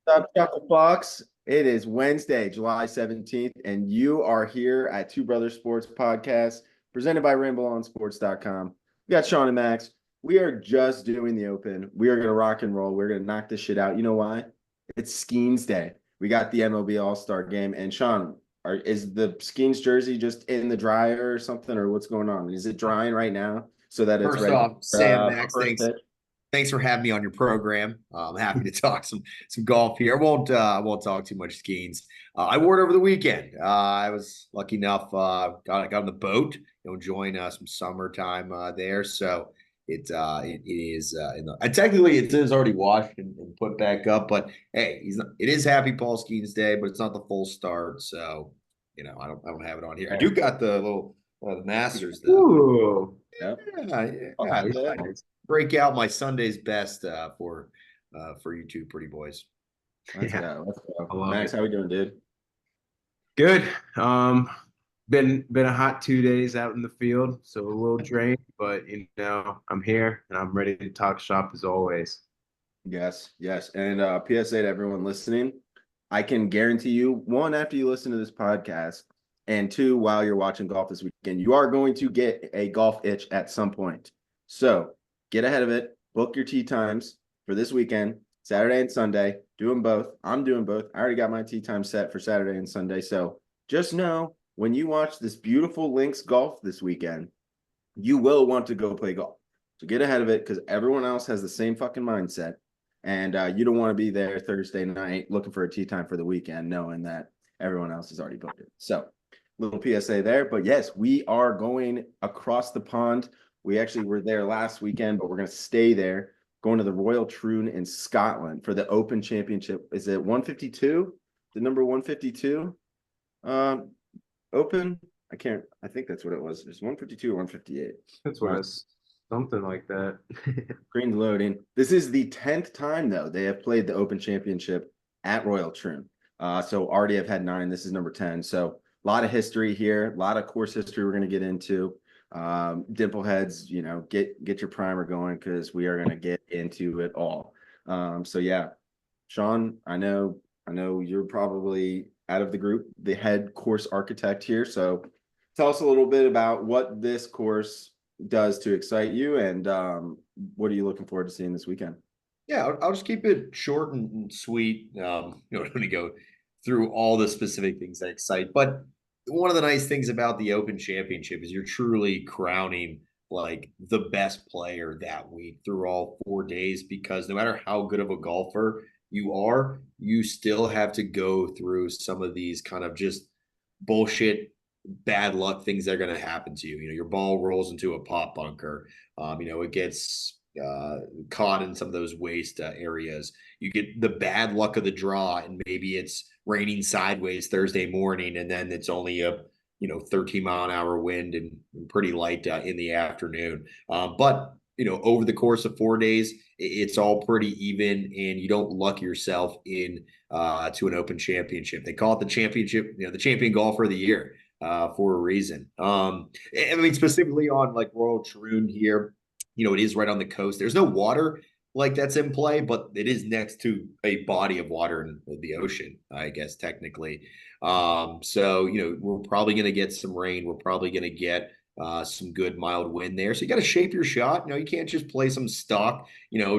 Up, Chuckle Fox? It is Wednesday, July 17th, and you are here at Two Brothers Sports Podcast, presented by RambleOnSports.com. We got Sean and Max. We are just doing the open. We are going to rock and roll. We're going to knock this shit out. You know why? It's Skeens Day. We got the MLB All-Star Game. And Sean, is the Skeens jersey just in the dryer or something, or what's going on? Is it drying right now so that it's First ready off, Sam, for Max, first thanks pitch? thanks for having me on your program. I'm happy to talk some golf here. I won't talk too much skeins. I wore it over the weekend. I was lucky enough got on the boat, enjoying some summertime there. So it is in the technically it is already washed and put back up. But hey, it is Happy Paul Skeens Day, but it's not the full start. So I don't have it on here. I do got the little the Masters though. Ooh, Yep. Yeah, Oh, yeah. yeah. Break out my Sunday's best for you two pretty boys. Let's yeah, go. Let's go. I love Max, it. how we doing, dude? Good. Been a hot 2 days out in the field, so a little drained, but I'm here and I'm ready to talk shop as always. Yes, yes. And PSA to everyone listening, I can guarantee you, one, after you listen to this podcast, and two, while you're watching golf this weekend, you are going to get a golf itch at some point. So get ahead of it, book your tee times for this weekend, Saturday and Sunday. Do them both. I'm doing both. I already got my tee time set for Saturday and Sunday. So just know when you watch this beautiful links golf this weekend, you will want to go play golf. So get ahead of it because everyone else has the same fucking mindset. And you don't want to be there Thursday night looking for a tee time for the weekend, knowing that everyone else has already booked it. So, little PSA there. But yes, we are going across the pond. We actually were there last weekend, but we're going to stay there, going to the Royal Troon in Scotland for the Open Championship. Is it 152? The number 152 Open? I think that's what it was. It's 152 or 158. That's what it's something like that. Screen's loading. This is the 10th time, though, they have played the Open Championship at Royal Troon. So already have had 9. This is number 10. So a lot of history here, a lot of course history we're going to get into. Dimpleheads, get your primer going because we are going to get into it all. So yeah, Sean, I know you're probably out of the group, the head course architect here. So tell us a little bit about what this course does to excite you and what are you looking forward to seeing this weekend? Yeah, I'll just keep it short and sweet. Don't want to go through all the specific things that excite, but one of the nice things about the Open Championship is you're truly crowning like the best player that week through all 4 days because no matter how good of a golfer you are, you still have to go through some of these kind of just bullshit bad luck things that are going to happen to you. Your ball rolls into a pot bunker. It gets caught in some of those waste areas. You get the bad luck of the draw, and maybe it's raining sideways Thursday morning, and then it's only a 13-mile-an-hour wind and pretty light in the afternoon. But over the course of 4 days, it's all pretty even, and you don't luck yourself in to an Open Championship. They call it the championship, the champion golfer of the year for a reason. I mean, specifically on like Royal Troon here, it is right on the coast. There's no water like that's in play, but it is next to a body of water in the ocean, I guess, technically. So, we're probably going to get some rain. We're probably going to get some good mild wind there. So you got to shape your shot. You can't just play some stock,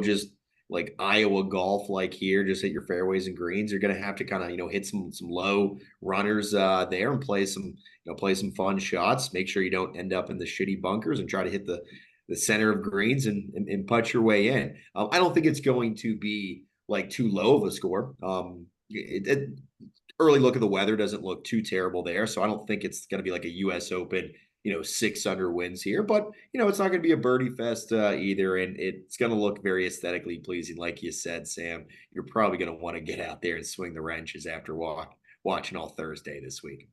just like Iowa golf, like here, just hit your fairways and greens. You're going to have to kind of, hit some low runners there and play some fun shots. Make sure you don't end up in the shitty bunkers and try to hit the center of greens and putt your way in. I don't think it's going to be like too low of a score. Early look at the weather doesn't look too terrible there, so I don't think it's going to be like a U.S. Open, 6 under wins here. But it's not going to be a birdie fest either, and it's going to look very aesthetically pleasing, like you said, Sam. You're probably going to want to get out there and swing the wrenches after watching all Thursday this week.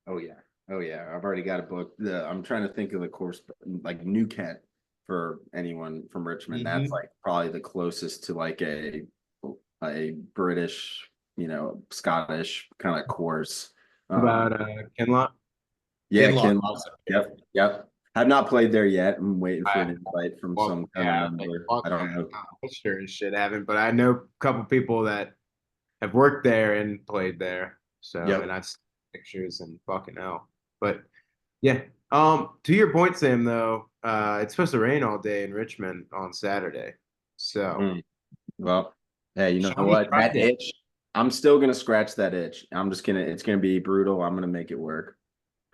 Oh yeah. Oh yeah. I've already got a book. I'm trying to think of the course like New Kent for anyone from Richmond. That's Mm-hmm. like probably the closest to like a British, Scottish kind of course. About Um Kenlock. yeah, Kinloch Ken. also. Yep, yep. I've not played there yet. I'm waiting for an I, invite from well, some kind of yeah, like member. fuck I don't know. Ulster and shit haven't, but I know a couple people that have worked there and played there. So, and Yep. I've seen pictures and fucking hell. But yeah. To your point, Sam, though, it's supposed to rain all day in Richmond on Saturday. So, Mm. Well, hey, you know Sean, you what? tried That itch. I'm still gonna scratch that itch. I'm just gonna. It's gonna be brutal. I'm gonna make it work.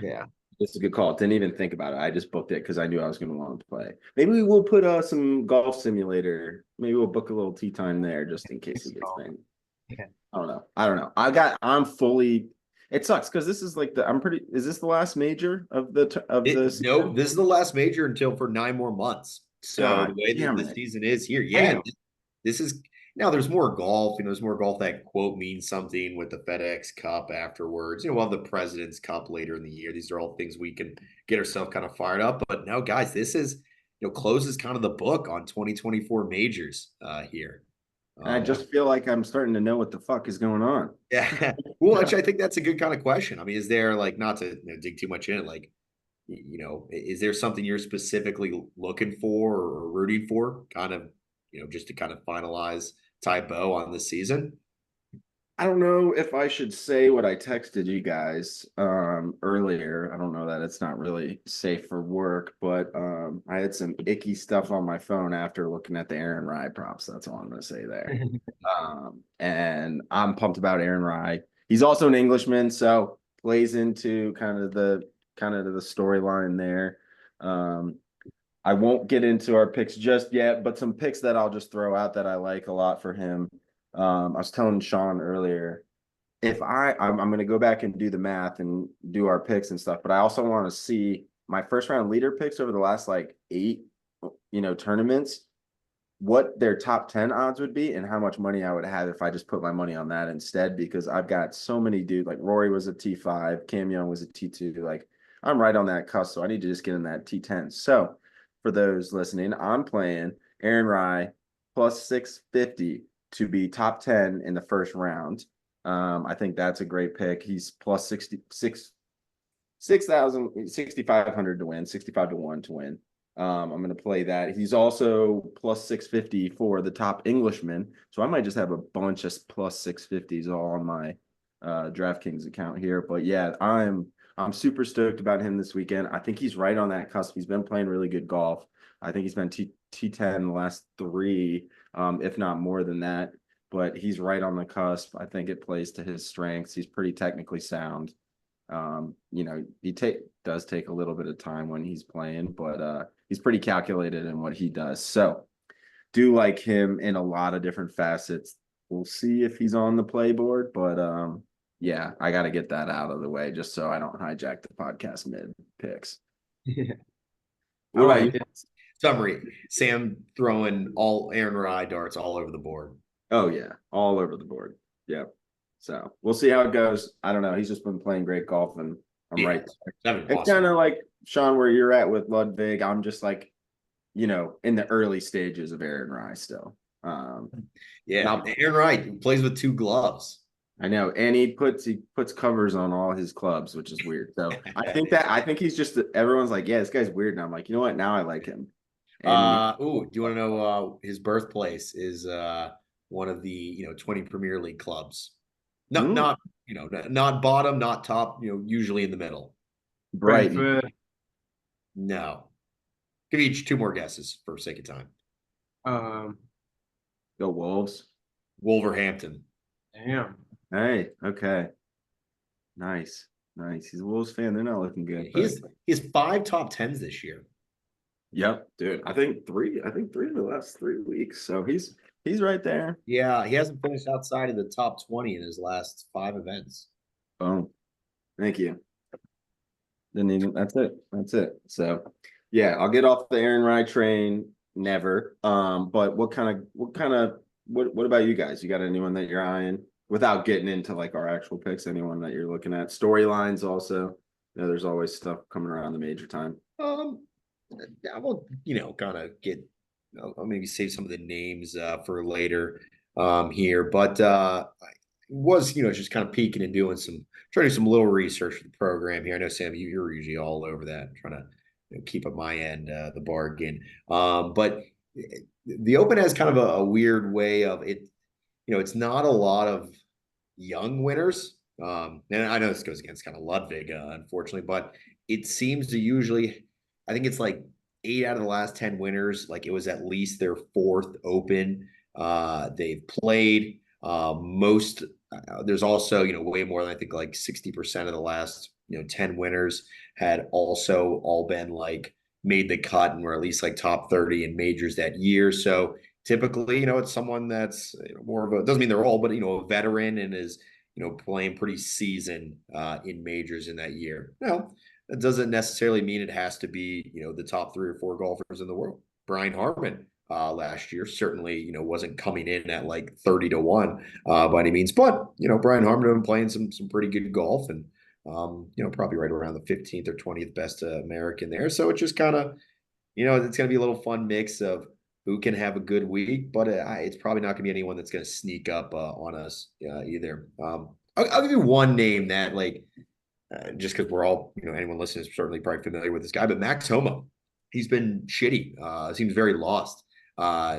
yeah. This is a good call. Didn't even think about it. I just booked it because I knew I was gonna want to play. Maybe we'll put some golf simulator. Maybe we'll book a little tea time there just in case it gets rain. Yeah. I don't know. I don't know. I'm fully. It sucks because this is like the. I'm pretty. Is this the last major of the No, season? this is the last major until for 9 more months. So the God way that damn the it! season is here, yeah, Damn. this is now there's more golf. There's more golf that quote means something with the FedEx Cup afterwards. We'll have the President's Cup later in the year. These are all things we can get ourselves kind of fired up. But no, guys, this is closes kind of the book on 2024 majors here. And I just feel like I'm starting to know what the fuck is going on. Yeah. Well, actually, I think that's a good kind of question. I mean, is there like not to dig too much in it, like is there something you're specifically looking for or rooting for, kind of, just to kind of finalize tie bow on the season? I don't know if I should say what I texted you guys earlier. I don't know that it's not really safe for work, but I had some icky stuff on my phone after looking at the Aaron Rye props. That's all I'm gonna say there. And I'm pumped about Aaron Rye. He's also an Englishman, so plays into kind of the storyline there. Um, I won't get into our picks just yet, but some picks that I'll just throw out that I like a lot for him. I was telling Sean earlier, if I'm going to go back and do the math and do our picks and stuff, but I also want to see my first round leader picks over the last like 8, tournaments, what their top 10 odds would be and how much money I would have if I just put my money on that instead, because I've got so many dudes, like Rory was a T5, Cam Young was a T2, like I'm right on that cusp. So I need to just get in that T10. So for those listening, I'm playing Aaron Rye plus 650 to be top 10 in the first round. I think that's a great pick. He's plus 6,500 to win, 65 to 1 to win. I'm going to play that. He's also plus 650 for the top Englishman. So I might just have a bunch of plus 650s all on my DraftKings account here. But yeah, I'm super stoked about him this weekend. I think he's right on that cusp. He's been playing really good golf. I think he's been T10 the last 3, if not more than that. But he's right on the cusp. I think it plays to his strengths. He's pretty technically sound. He does take a little bit of time when he's playing, but he's pretty calculated in what he does. So do like him in a lot of different facets. We'll see if he's on the playboard, but yeah, I got to get that out of the way just so I don't hijack the podcast mid picks. Yeah. What All about right. you? Summary: Sam throwing all Aaron Rye darts all over the board. Oh yeah, all over the board. Yep. So we'll see how it goes. I don't know. He's just been playing great golf, and I'm right there. It's Awesome. kind of like Sean, where you're at with Ludwig. I'm just like, in the early stages of Aaron Rye still. Yeah, Aaron Rye plays with 2 gloves. I know, and he puts covers on all his clubs, which is weird. So I think he's just everyone's like, yeah, this guy's weird, and I'm like, you know what? Now I like him. And Do you want to know his birthplace is one of the 20 Premier League clubs. Not not bottom, not top, usually in the middle. Brighton. Brentford. No. Give each 2 more guesses for sake of time. Go Wolves. Wolverhampton. Damn. Hey, okay. Nice. He's a Wolves fan. They're not looking good. He has 5 top 10s this year. Yep, dude. I think three in the last 3 weeks. So he's right there. Yeah, he hasn't finished outside of the top 20 in his last 5 events. Boom. Thank you. That's it. So yeah, I'll get off the Aaron Rye train. Never. But what about you guys? You got anyone that you're eyeing without getting into like our actual picks? Anyone that you're looking at? Storylines also. There's always stuff coming around the major time. I will, kind of I'll maybe save some of the names for later here, but I was, just kind of peeking and trying to do some little research for the program here. I know, Sam, you're usually all over that, trying to keep at my end the bargain. But the Open has kind of a weird way of it. It's not a lot of young winners. And I know this goes against kind of Ludwig, unfortunately, but it seems to usually, I think it's like 8 out of the last 10 winners, like it was at least their fourth Open they've played. There's also, way more than I think like 60% of the last, 10 winners had also all been like made the cut and were at least like top 30 in majors that year. So typically, it's someone that's more of a, doesn't mean they're all, but, a veteran and is, playing pretty seasoned in majors in that year. That doesn't necessarily mean it has to be, the top 3 or 4 golfers in the world. Brian Harman last year certainly, wasn't coming in at like 30-1 by any means, but, Brian Harman had been playing some pretty good golf and, probably right around the 15th or 20th best American there. So it just kind of, it's going to be a little fun mix of who can have a good week, but it's probably not going to be anyone that's going to sneak up on us either. I'll give you one name that just because we're all, anyone listening is certainly probably familiar with this guy, but Max Homa, he's been shitty. Seems very lost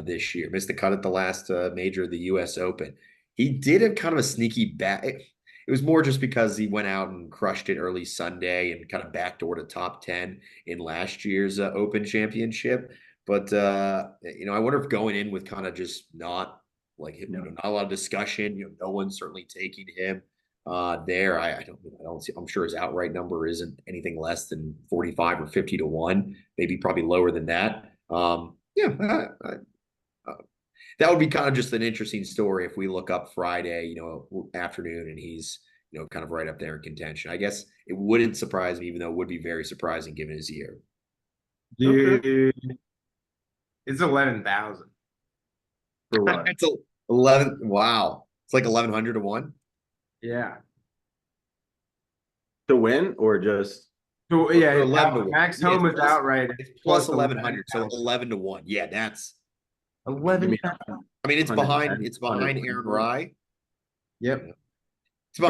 this year. Missed the cut at the last major of the U.S. Open. He did have kind of a sneaky back. It was more just because he went out and crushed it early Sunday and kind of backdoored a top 10 in last year's Open Championship. But I wonder if going in with kind of just not not a lot of discussion. No one's certainly taking him there. I don't see. I'm sure his outright number isn't anything less than 45 or 50-1, maybe probably lower than that. That would be kind of just an interesting story if we look up Friday, afternoon, and he's, kind of right up there in contention. I guess it wouldn't surprise me, even though it would be very surprising given his year. Dude, it's 11,000. For what? It's 11. Wow, it's like 1,100-1. Yeah. To win or just? So yeah, 11-1. Max Homa's outright. It's plus 1,100, so 11-1. Yeah, that's 11. I mean, it's behind Aaron Rai. Yep. It's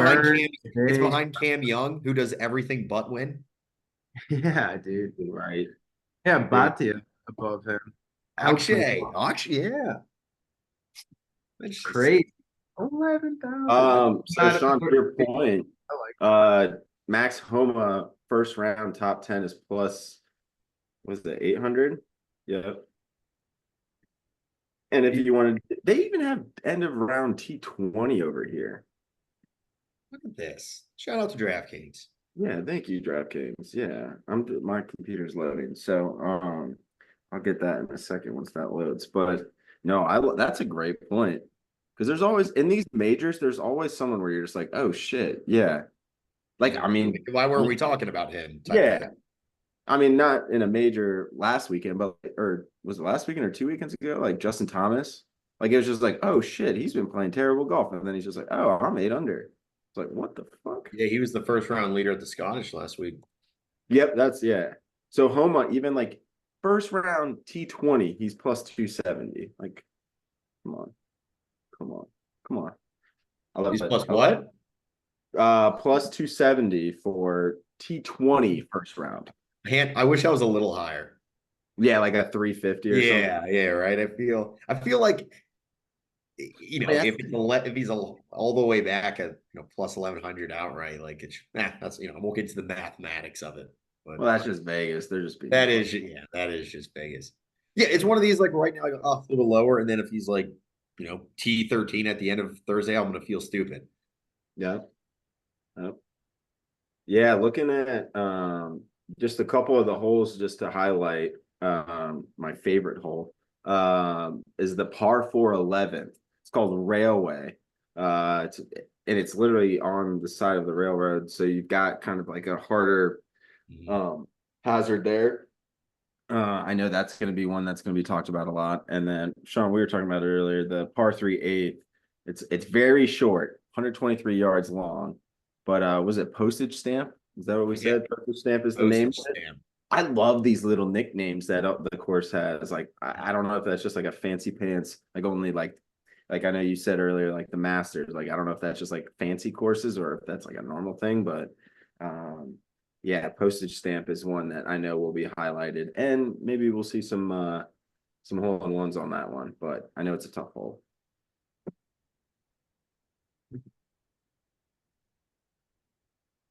behind Cam Young, who does everything but win. Yeah, dude. Right. Yeah, Bhatia above him. Akshay, yeah. That's crazy. 11,000. So Sean, to your point, Max Homa first round top 10 is plus, was it 800? Yep. And if you wanted, they even have end of round T20 over here. Look at this. Shout out to DraftKings. Yeah, thank you, DraftKings. Yeah, my computer's loading, so I'll get that in a second once that loads. But no, that's a great point because there's always in these majors, there's always someone where you're just like, oh shit, yeah. Like, I mean, why weren't we talking about him? Yeah. I mean, not in a major last weekend, but or was it last weekend or 2 weekends ago? Like Justin Thomas, like it was just like, oh shit, he's been playing terrible golf, and then he's just like, oh, I'm 8 under. It's like, what the fuck? Yeah, he was the first round leader at the Scottish last week. Yep, yeah. So Homa, even like first round T20, he's plus 270. Like, come on. I love He's it. plus what? Plus 270 for T20 first round. I wish I was a little higher. Yeah, like a 350 or something. Yeah, right. I feel like if he's all the way back at plus 1,100 outright, like it's that's I won't get into the mathematics of it. But well, that's just Vegas. They're just being that is just Vegas. Yeah, it's one of these like right now, a little lower, and then if he's like T13 at the end of Thursday, I'm gonna feel stupid. Yeah. Yeah, looking at just a couple of the holes just to highlight my favorite hole is the par 4 11th. It's called Railway. It's literally on the side of the railroad, so you've got kind of like a harder hazard there. I know that's going to be one that's going to be talked about a lot. And then Sean, we were talking about it earlier, the par 3 8th. It's very short, 123 yards long. But was it Postage Stamp? Is that what we said? Postage Stamp is the name. Stamp. I love these little nicknames that the course has. Like, I don't know if that's just like a fancy pants, like only like I know you said earlier, like the Masters. Like, I don't know if that's just like fancy courses or if that's like a normal thing. But yeah, postage stamp is one that I know will be highlighted, and maybe we'll see some hole in ones on that one. But I know it's a tough hole.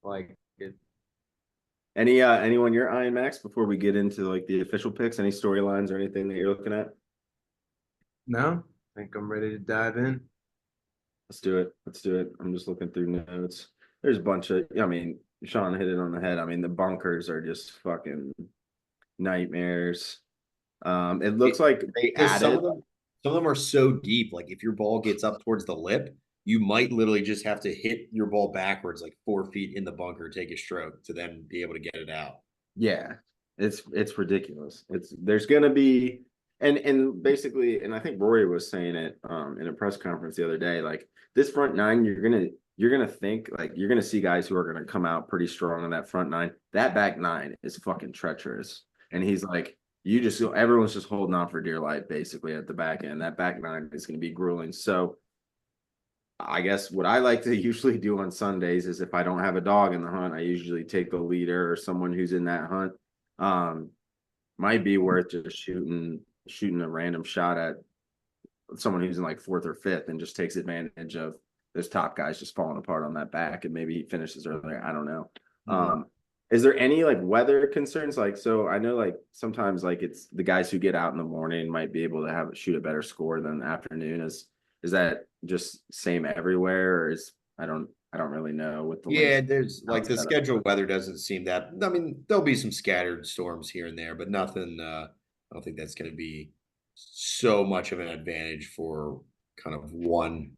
Like it. Anyone you're eyeing, Max, before we get into like the official picks? Any storylines or anything that you're looking at? No, I think I'm ready to dive in. Let's do it. Let's do it. I'm just looking through notes. There's a bunch of, I mean, Sean hit it on the head. I mean, the bunkers are just fucking nightmares. It looks like they Because added. some of them are so deep. Like if your ball gets up towards the lip, you might literally just have to hit your ball backwards like 4 feet in the bunker, take a stroke to then be able to get it out. Yeah, it's ridiculous. There's gonna be and basically, and I think Rory was saying it in a press conference the other day, like this front nine, you're gonna think like you're gonna see guys who are gonna come out pretty strong on that front nine. That back nine is fucking treacherous. And he's like, everyone's just holding on for dear life basically at the back end. That back nine is gonna be grueling. So I guess what I like to usually do on Sundays is if I don't have a dog in the hunt, I usually take the leader or someone who's in that hunt. Um, might be worth just shooting a random shot at someone who's in like fourth or fifth and just takes advantage of those top guys just falling apart on that back and maybe he finishes earlier. I don't know. Is there any like weather concerns? Like, so I know like sometimes like it's the guys who get out in the morning might be able to shoot a better score than the afternoon. Is that just same everywhere, or I don't really know what the Yeah, links there's like the outside of. scheduled weather doesn't seem that. I mean, there'll be some scattered storms here and there, but nothing. I don't think that's going to be so much of an advantage for kind of one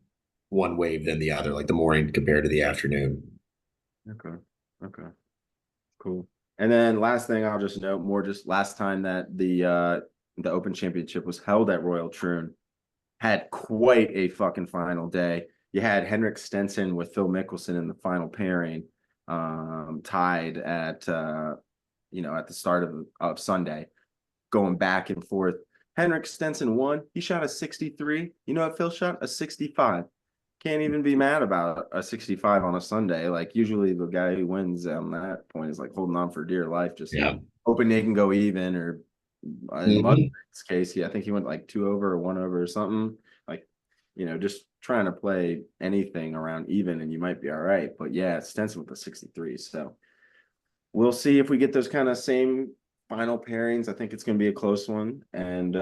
wave than the other, like the morning compared to the afternoon. Okay. Okay. Cool. And then last thing I'll just note more just last time that the Open Championship was held at Royal Troon had quite a fucking final day. You had Henrik Stenson with Phil Mickelson in the final pairing, tied at at the start of Sunday, going back and forth. Henrik Stenson won. He shot a 63. You know what Phil shot? A 65. Can't even be mad about a 65 on a Sunday. Like usually the guy who wins on that point is like holding on for dear life, just Yeah. hoping they can go even or in Mudrick's case, I think he went like 2 over or 1 over or something. Like, just trying to play anything around even and you might be all right. But yeah, Stenson with the 63. So we'll see if we get those kind of same final pairings. I think it's going to be a close one. And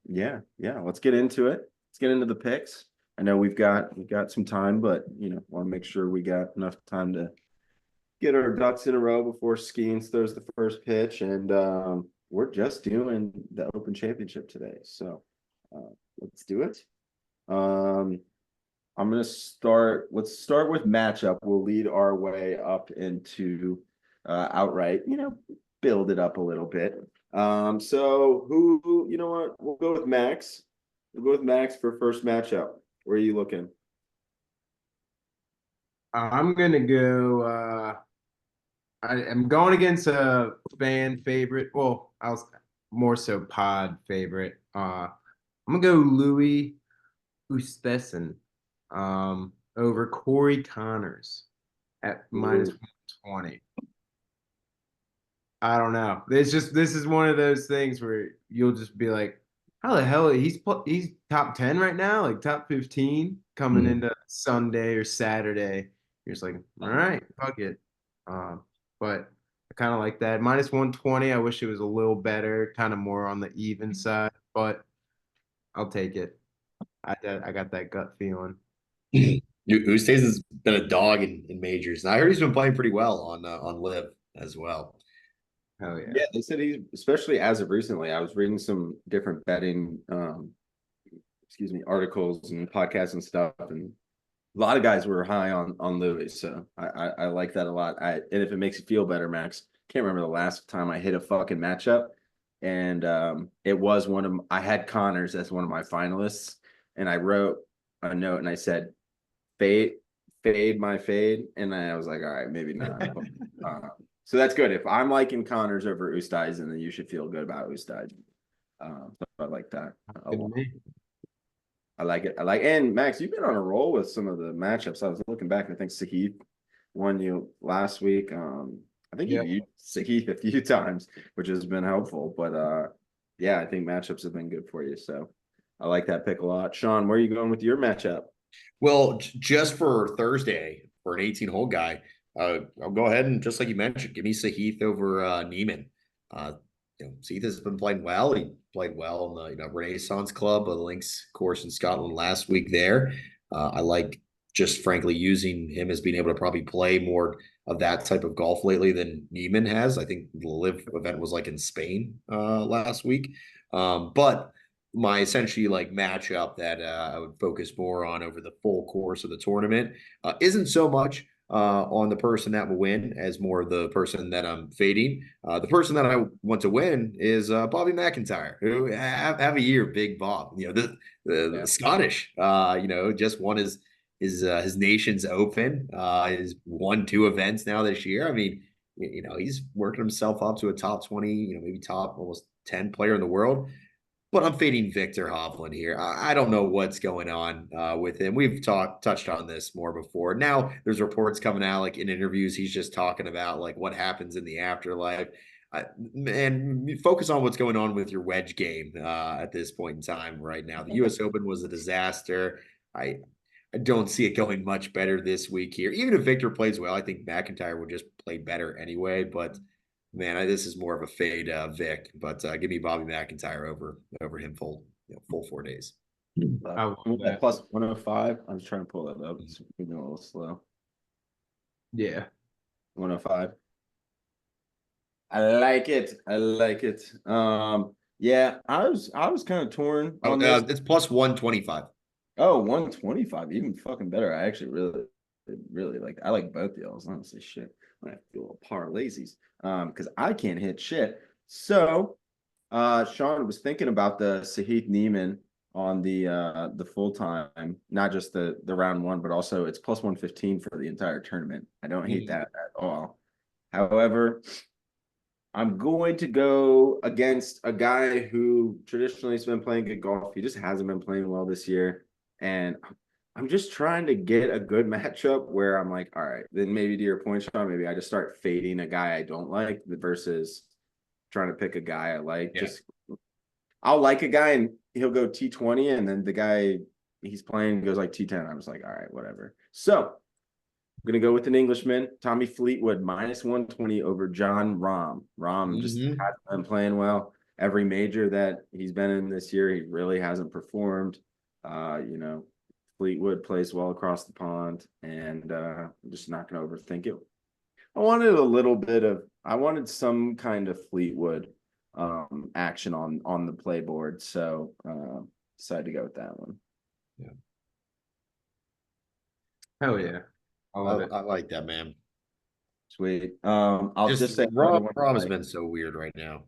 yeah, let's get into it. Let's get into the picks. I know we've got some time, but want to make sure we got enough time to get our ducks in a row before Skeens throws the first pitch. And we're just doing the Open Championship today. So let's do it. I'm gonna start. Let's start with matchup. We'll lead our way up into outright. Build it up a little bit. So who? You know what? We'll go with Max. We'll go with Max for first matchup. Where are you looking? I'm gonna go. I'm going against a fan favorite. Well, I was more so pod favorite. I'm gonna go Louis Oosthuizen over Corey Connors at minus 120. I don't know. This is one of those things where you'll just be like, how the hell he's top 10 right now, like top 15 coming into Sunday or Saturday. You're just like, all right, fuck it. But I kind of like that. Minus 120. I wish it was a little better, kind of more on the even side, but I'll take it. I got that gut feeling. Ustays has been a dog in majors, and I heard he's been playing pretty well on Live as well. Oh yeah. Yeah, they said he's especially as of recently. I was reading some different betting, articles and podcasts and stuff, and a lot of guys were high on Lewis. So I like that a lot. And if it makes you feel better, Max, can't remember the last time I hit a fucking matchup, and it was I had Connors as one of my finalists, and I wrote a note and I said, fade my fade, and I was like, all right, maybe not. So that's good. If I'm liking Connors over Oosthuizen, then you should feel good about Oosthuizen. I like that. I like it. And Max, you've been on a roll with some of the matchups. I was looking back, and I think Sahith won you last week. I think Yeah. you've used Sahith a few times, which has been helpful. But yeah, I think matchups have been good for you. So I like that pick a lot. Sean, where are you going with your matchup? Well, just for Thursday for an 18-hole guy, I'll go ahead and just like you mentioned, give me Sahith over Neiman. Uh, Sahith has been playing well. He played well in the Renaissance Club, the links course in Scotland last week. There, I like just frankly using him as being able to probably play more of that type of golf lately than Neiman has. I think the live event was like in Spain last week, but my essentially like matchup that I would focus more on over the full course of the tournament isn't so much on the person that will win as more the person that I'm fading. The person that I want to win is Bobby McIntyre, who have a year, big Bob. The Scottish, just won his nation's open. He's won 2 events now this year. I mean, he's working himself up to a top 20, maybe top almost 10 player in the world. But I'm fading Victor Hovland here. I don't know what's going on with him. We've touched on this more before. Now there's reports coming out, like in interviews, he's just talking about like what happens in the afterlife. And focus on what's going on with your wedge game at this point in time right now. The U.S. Open was a disaster. I don't see it going much better this week here. Even if Victor plays well, I think McIntyre would just play better anyway. But man, this is more of a fade, Vic. But give me Bobby McIntyre over him full 4 days. I love that. Plus 105. I was trying to pull that up. It's moving a little slow. Yeah. 105. I like it. I like it. Yeah, I was kind of torn on this. It's plus 125. Oh, 125, even fucking better. I actually really like. I like both y'all's. Honestly, shit. I have to do a little parlays, because I can't hit shit. So, Sean was thinking about the Sahith Neiman on the full time, not just the round one, but also it's plus 115 for the entire tournament. I don't hate that at all. However, I'm going to go against a guy who traditionally has been playing good golf. He just hasn't been playing well this year. And I'm just trying to get a good matchup where I'm like, all right, then maybe to your point, Sean, maybe I just start fading a guy I don't like versus trying to pick a guy I like. Yeah. Just I'll like a guy and he'll go T20, and then the guy he's playing goes like T10. I was like, all right, whatever. So I'm gonna go with an Englishman, Tommy Fleetwood, minus 120 over John Rahm. Rahm just hasn't been playing well. Every major that he's been in this year, he really hasn't performed. Fleetwood plays well across the pond, and I'm just not gonna overthink it. I wanted some kind of Fleetwood action on the playboard, so decided to go with that one. Yeah. Hell yeah. I love it. I like that, man. Sweet. I'll just say Rob has been so weird right now.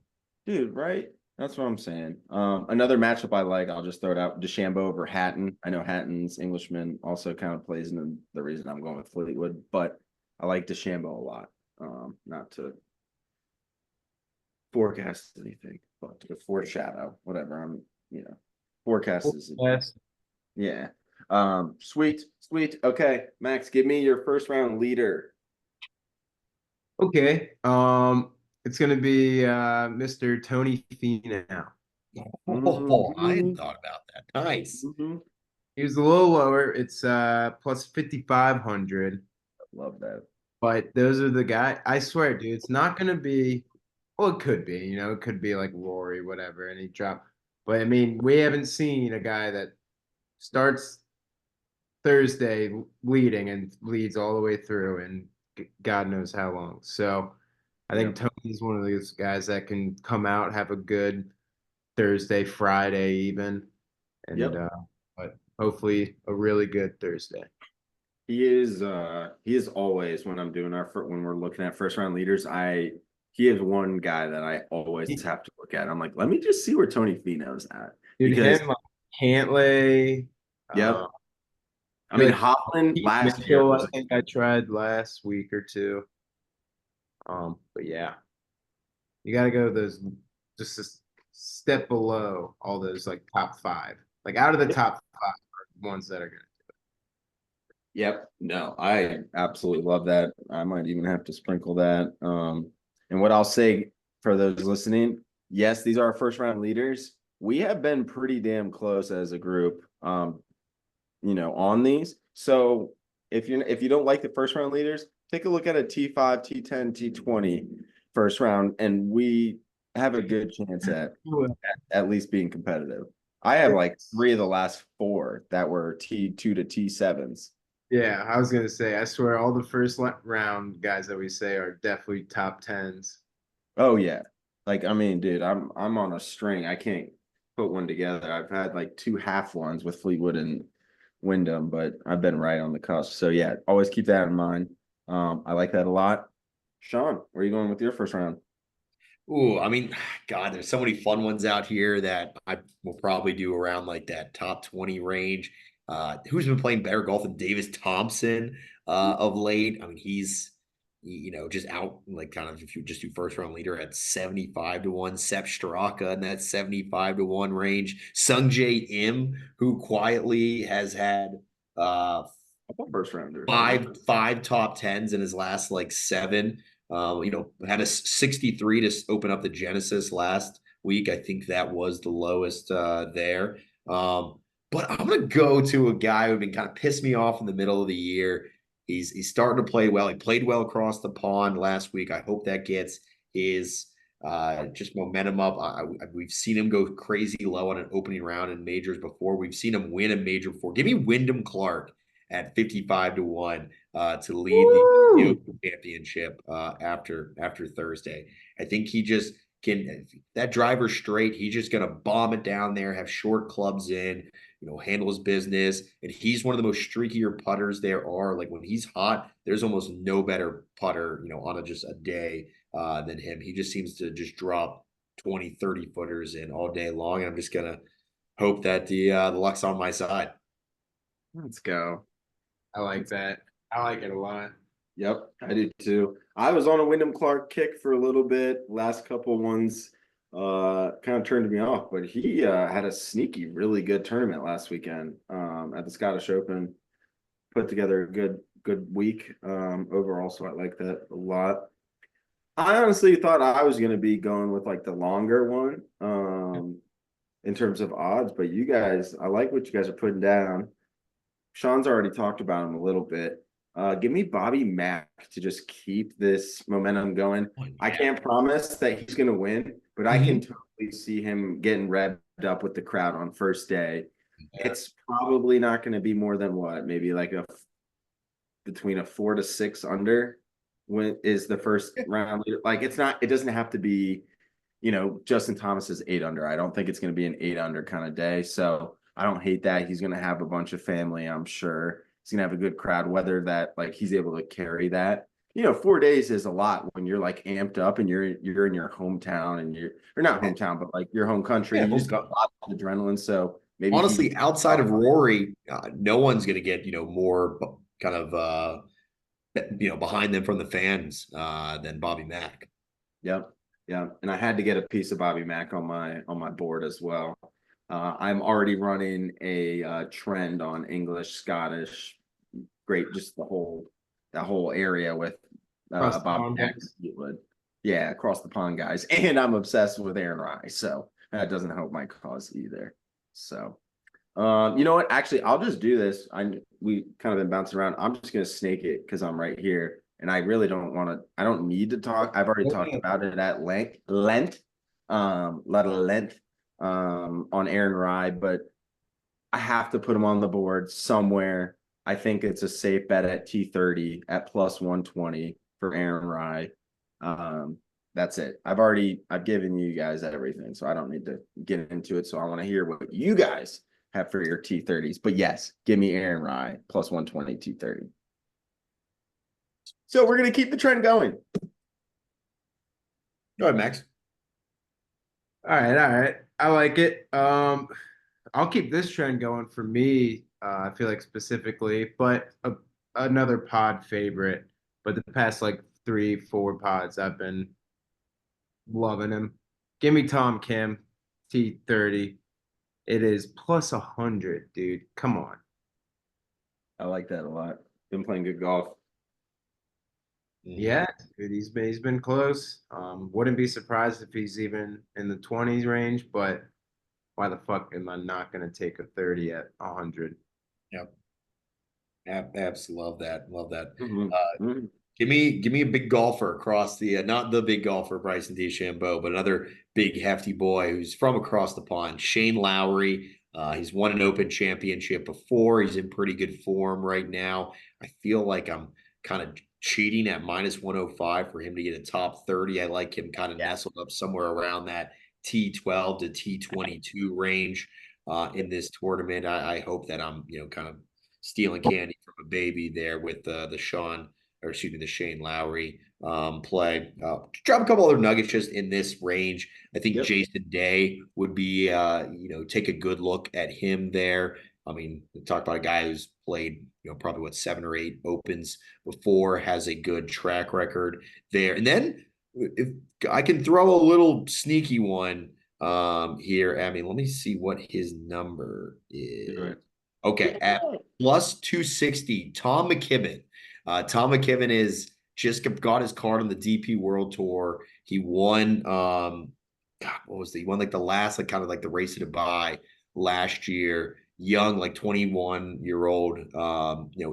Dude, right? That's what I'm saying. Another matchup I like, I'll just throw it out. DeChambeau over Hatton. I know Hatton's Englishman also kind of plays in the reason I'm going with Fleetwood, but I like DeChambeau a lot. Not to forecast anything, but to foreshadow whatever forecast is. Yes. Yeah. Sweet. Okay, Max, give me your first round leader. Okay. It's gonna be Mr. Tony Finau. Oh, I hadn't thought about that. Nice. He was a little lower. It's plus 5,500. Love that. But those are the guys. I swear, dude, it's not gonna be. Well, it could be. It could be like Rory, whatever, and he dropped. But I mean, we haven't seen a guy that starts Thursday leading and leads all the way through, and God knows how long. So I think Tony's one of those guys that can come out, have a good Thursday, Friday, even, and but hopefully a really good Thursday. He is always when we're looking at first round leaders, he is one guy that I always have to look at. I'm like, let me just see where Tony Finau's at. Dude, because him, Cantlay. I mean, Hovland last year I think I tried last week or two. But yeah, you got to go those just a step below all those like top five, like out of the top five are the ones that are gonna do Yep. No, I absolutely love that. I might even have to sprinkle that. And what I'll say for those listening, yes, these are our first round leaders. We have been pretty damn close as a group, on these. So if you don't like the first round leaders, take a look at a T5, T10, T20 first round, and we have a good chance at least being competitive. I have like three of the last four that were T2 to T7s. Yeah, I was gonna say, I swear all the first round guys that we say are definitely top tens. Oh yeah. Like I mean, dude, I'm on a string. I can't put one together. I've had like two half ones with Fleetwood and Wyndham, but I've been right on the cusp. So yeah, always keep that in mind. I like that a lot. Sean, where are you going with your first round? Ooh, I mean, God, there's so many fun ones out here that I will probably do around like that top 20 range. Who's been playing better golf than Davis Thompson of late? I mean, he's just out like kind of if you just do first round leader at 75 to 1, Sepp Straka in that 75 to 1 range. Sung Jae Im, who quietly has had First rounder. five top tens in his last like seven. Had a 63 to open up the Genesis last week. I think that was the lowest there. But I'm gonna go to a guy who been kind of pissed me off in the middle of the year. He's starting to play well. He played well across the pond last week. I hope that gets his just momentum up. We've seen him go crazy low on an opening round in majors before. We've seen him win a major before. Give me Wyndham Clark at 55 to 1 to lead the Open Championship after Thursday. I think he just can that driver straight. He's just gonna bomb it down there, have short clubs in, handle his business. And he's one of the most streakier putters there are. Like when he's hot, there's almost no better putter, on just a day than him. He just seems to just drop 20, 30 footers in all day long. And I'm just gonna hope that the luck's on my side. Let's go. I like that. I like it a lot. Yep, I do too. I was on a Wyndham Clark kick for a little bit. Last couple ones kind of turned me off, but he had a sneaky, really good tournament last weekend at the Scottish Open. Put together a good week overall, so I like that a lot. I honestly thought I was going to be going with like the longer one in terms of odds, but you guys, I like what you guys are putting down. Sean's already talked about him a little bit. Give me Bobby Mack to just keep this momentum going. Oh, yeah. I can't promise that he's going to win, but I can totally see him getting revved up with the crowd on first day. Yeah. It's probably not going to be more than what, maybe like between a 4 to 6 under when is the first round. Like it's not, it doesn't have to be, Justin Thomas is 8 under. I don't think it's going to be an 8 under kind of day. So I don't hate that. He's going to have a bunch of family, I'm sure. He's going to have a good crowd, whether that like he's able to carry that. 4 days is a lot when you're like amped up and you're in your hometown and or not hometown, but like your home country. Yeah, you just got a lot of adrenaline. So maybe honestly, outside of Rory, no one's going to get more kind of behind them from the fans than Bobby Mack. Yep. Yeah. And I had to get a piece of Bobby Mack on my board as well. I'm already running a trend on English, Scottish, great, just that whole area with Bobby Mack. Yeah, across the pond guys. And I'm obsessed with Aaron Rai, so that doesn't help my cause either. So you know what? Actually, I'll just do this. We kind of been bouncing around. I'm just gonna snake it because I'm right here, and I really don't want to. I don't need to talk. I've already talked about it at length, lot of length, on Aaron Rai, but I have to put him on the board somewhere. I think it's a safe bet at T30 at plus 120 for Aaron Rai. That's it. I've given you guys everything, so I don't need to get into it. So I want to hear what you guys have for your T30s. But yes, give me Aaron Rai plus 120 T30. So we're gonna keep the trend going. Go ahead, Max. All right. I like it. I'll keep this trend going for me. I feel like specifically, but another pod favorite. But the past like 3-4 pods, I've been loving him. Give me Tom Kim, T30. It is plus 100, dude. Come on. I like that a lot. Been playing good golf. Yeah, dude, he's been close. Wouldn't be surprised if he's even in the 20s range, but why the fuck am I not gonna take a 30 at 100? Yep. Absolutely love that. Love that. Mhm. Mhm. Give me a big golfer across the not the big golfer Bryson DeChambeau, but another big hefty boy who's from across the pond, Shane Lowry. He's won an Open championship before. He's in pretty good form right now. I feel like I'm kind of cheating at minus 105 for him to get a top 30. I like him kind of nestled up somewhere around that T12 to T22 range in this tournament. I hope that I'm kind of stealing candy from a baby there with the Sean or excuse me, the Shane Lowry play. Drop a couple other nuggets just in this range. I think Yep. Jason Day would be, take a good look at him there. I mean, talk about a guy who's played, probably 7 or 8 opens before, has a good track record there. And then if I can throw a little sneaky one here. I mean, let me see what his number is. Right. Okay, at plus 260, Tom McKibben. Tom McKibben is just got his card on the DP World Tour. He won what was he won like the last kind of like the race to Dubai last year. Young, like 21-year-old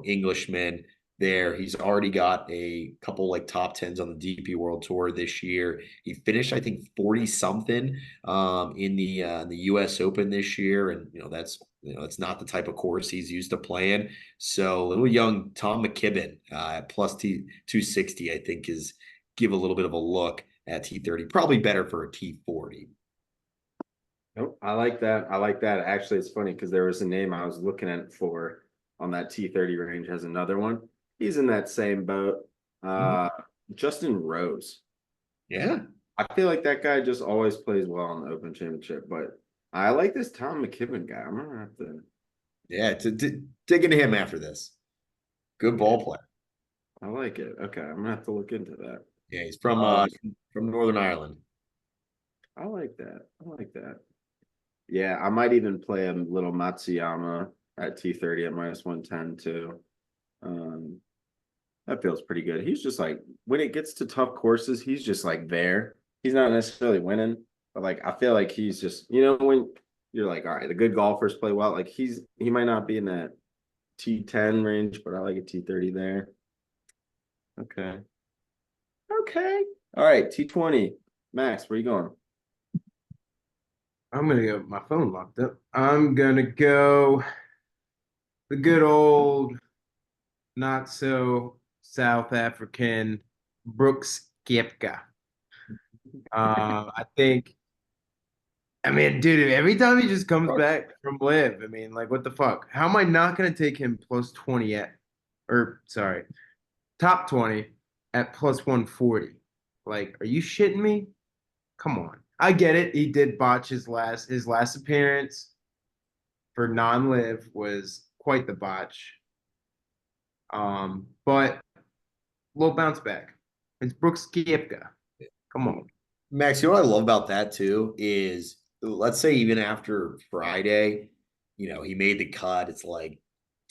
Englishman there. He's already got a couple like top tens on the DP World Tour this year. He finished, I think, 40 something in the US Open this year. And that's not the type of course he's used to playing. So little young Tom McKibben at plus 260, I think, is give a little bit of a look at T30. Probably better for a T40. Nope. I like that. I like that. Actually, it's funny because there was a name I was looking at for on that T30 range has another one. He's in that same boat. Justin Rose. Yeah. I feel like that guy just always plays well on the Open Championship, but I like this Tom McKibben guy. I'm gonna have to. Yeah, to dig into him after this. Good ball player. I like it. Okay, I'm gonna have to look into that. Yeah, he's from Northern Ireland. I like that. I like that. Yeah, I might even play a little Matsuyama at T30 at minus 110 too. Um, that feels pretty good. He's just like when it gets to tough courses, he's just like there. He's not necessarily winning, but like I feel like he's just when you're like, all right, the good golfers play well. Like he might not be in that T10 range, but I like a T30 there. Okay. Okay. All right, T20. Max, where you going? I'm gonna go. My phone locked up. I'm gonna go the good old, not so South African Brooks Koepka. I think. I mean, dude, every time he just comes back from live, I mean, like, what the fuck? How am I not gonna take him plus 20 at, or sorry, top 20 at plus 140? Like, are you shitting me? Come on. I get it. He did botch his last appearance for non-live was quite the botch. But little bounce back. It's Brooks Koepka. Come on. Max, you know what I love about that too is let's say even after Friday, he made the cut. It's like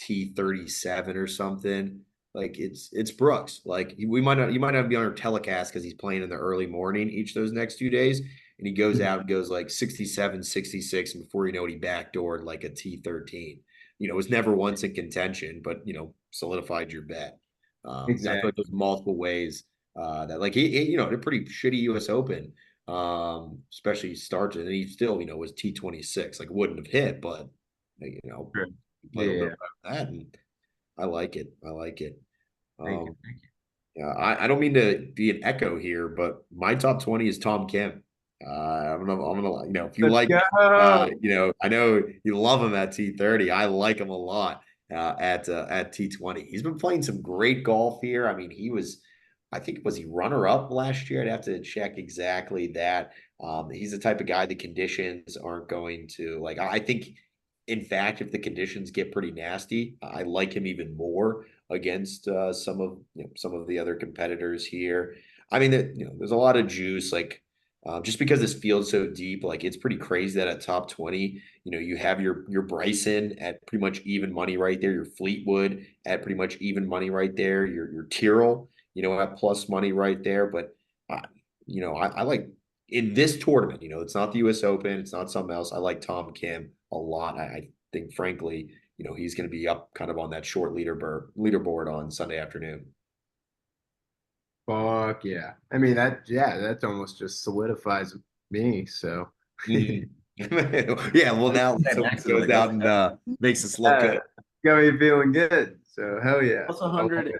T37 or something. Like it's Brooks. Like we might not you might not be on our telecast because he's playing in the early morning each of those next 2 days. And he goes out and goes like 67, 66, and before you know it, he backdoored like a T13. It was never once in contention, but solidified your bet. I feel Exactly. like there's multiple ways that like he a pretty shitty U.S. Open, especially started, and he still was T26, like wouldn't have hit, but Sure. played a little Yeah. bit better than that, and I like it. I like it. Thank you. Um, Thank you. yeah, I don't mean to be an echo here, but my top 20 is Tom Kim. I'm gonna if you Let's like, go. I know you love him at T30. I like him a lot at T20. He's been playing some great golf here. I mean, I think was he runner up last year? I'd have to check exactly that. He's the type of guy the conditions aren't going to like. I think, in fact, if the conditions get pretty nasty, I like him even more against some of the other competitors here. I mean, there's a lot of juice. Like just because this field's so deep, like it's pretty crazy that at top 20, you have your Bryson at pretty much even money right there, your Fleetwood at pretty much even money right there, your Tyrrell, at plus money right there. But I like in this tournament, it's not the US Open, it's not something else. I like Tom Kim a lot. I think frankly, he's going to be up kind of on that short leaderboard on Sunday afternoon. Fuck yeah. I mean that almost just solidifies me. So Mhm. Yeah, well now Yeah, someone Max is goes like, out and makes us look good. got me feeling good. So hell yeah. plus I love 100. it.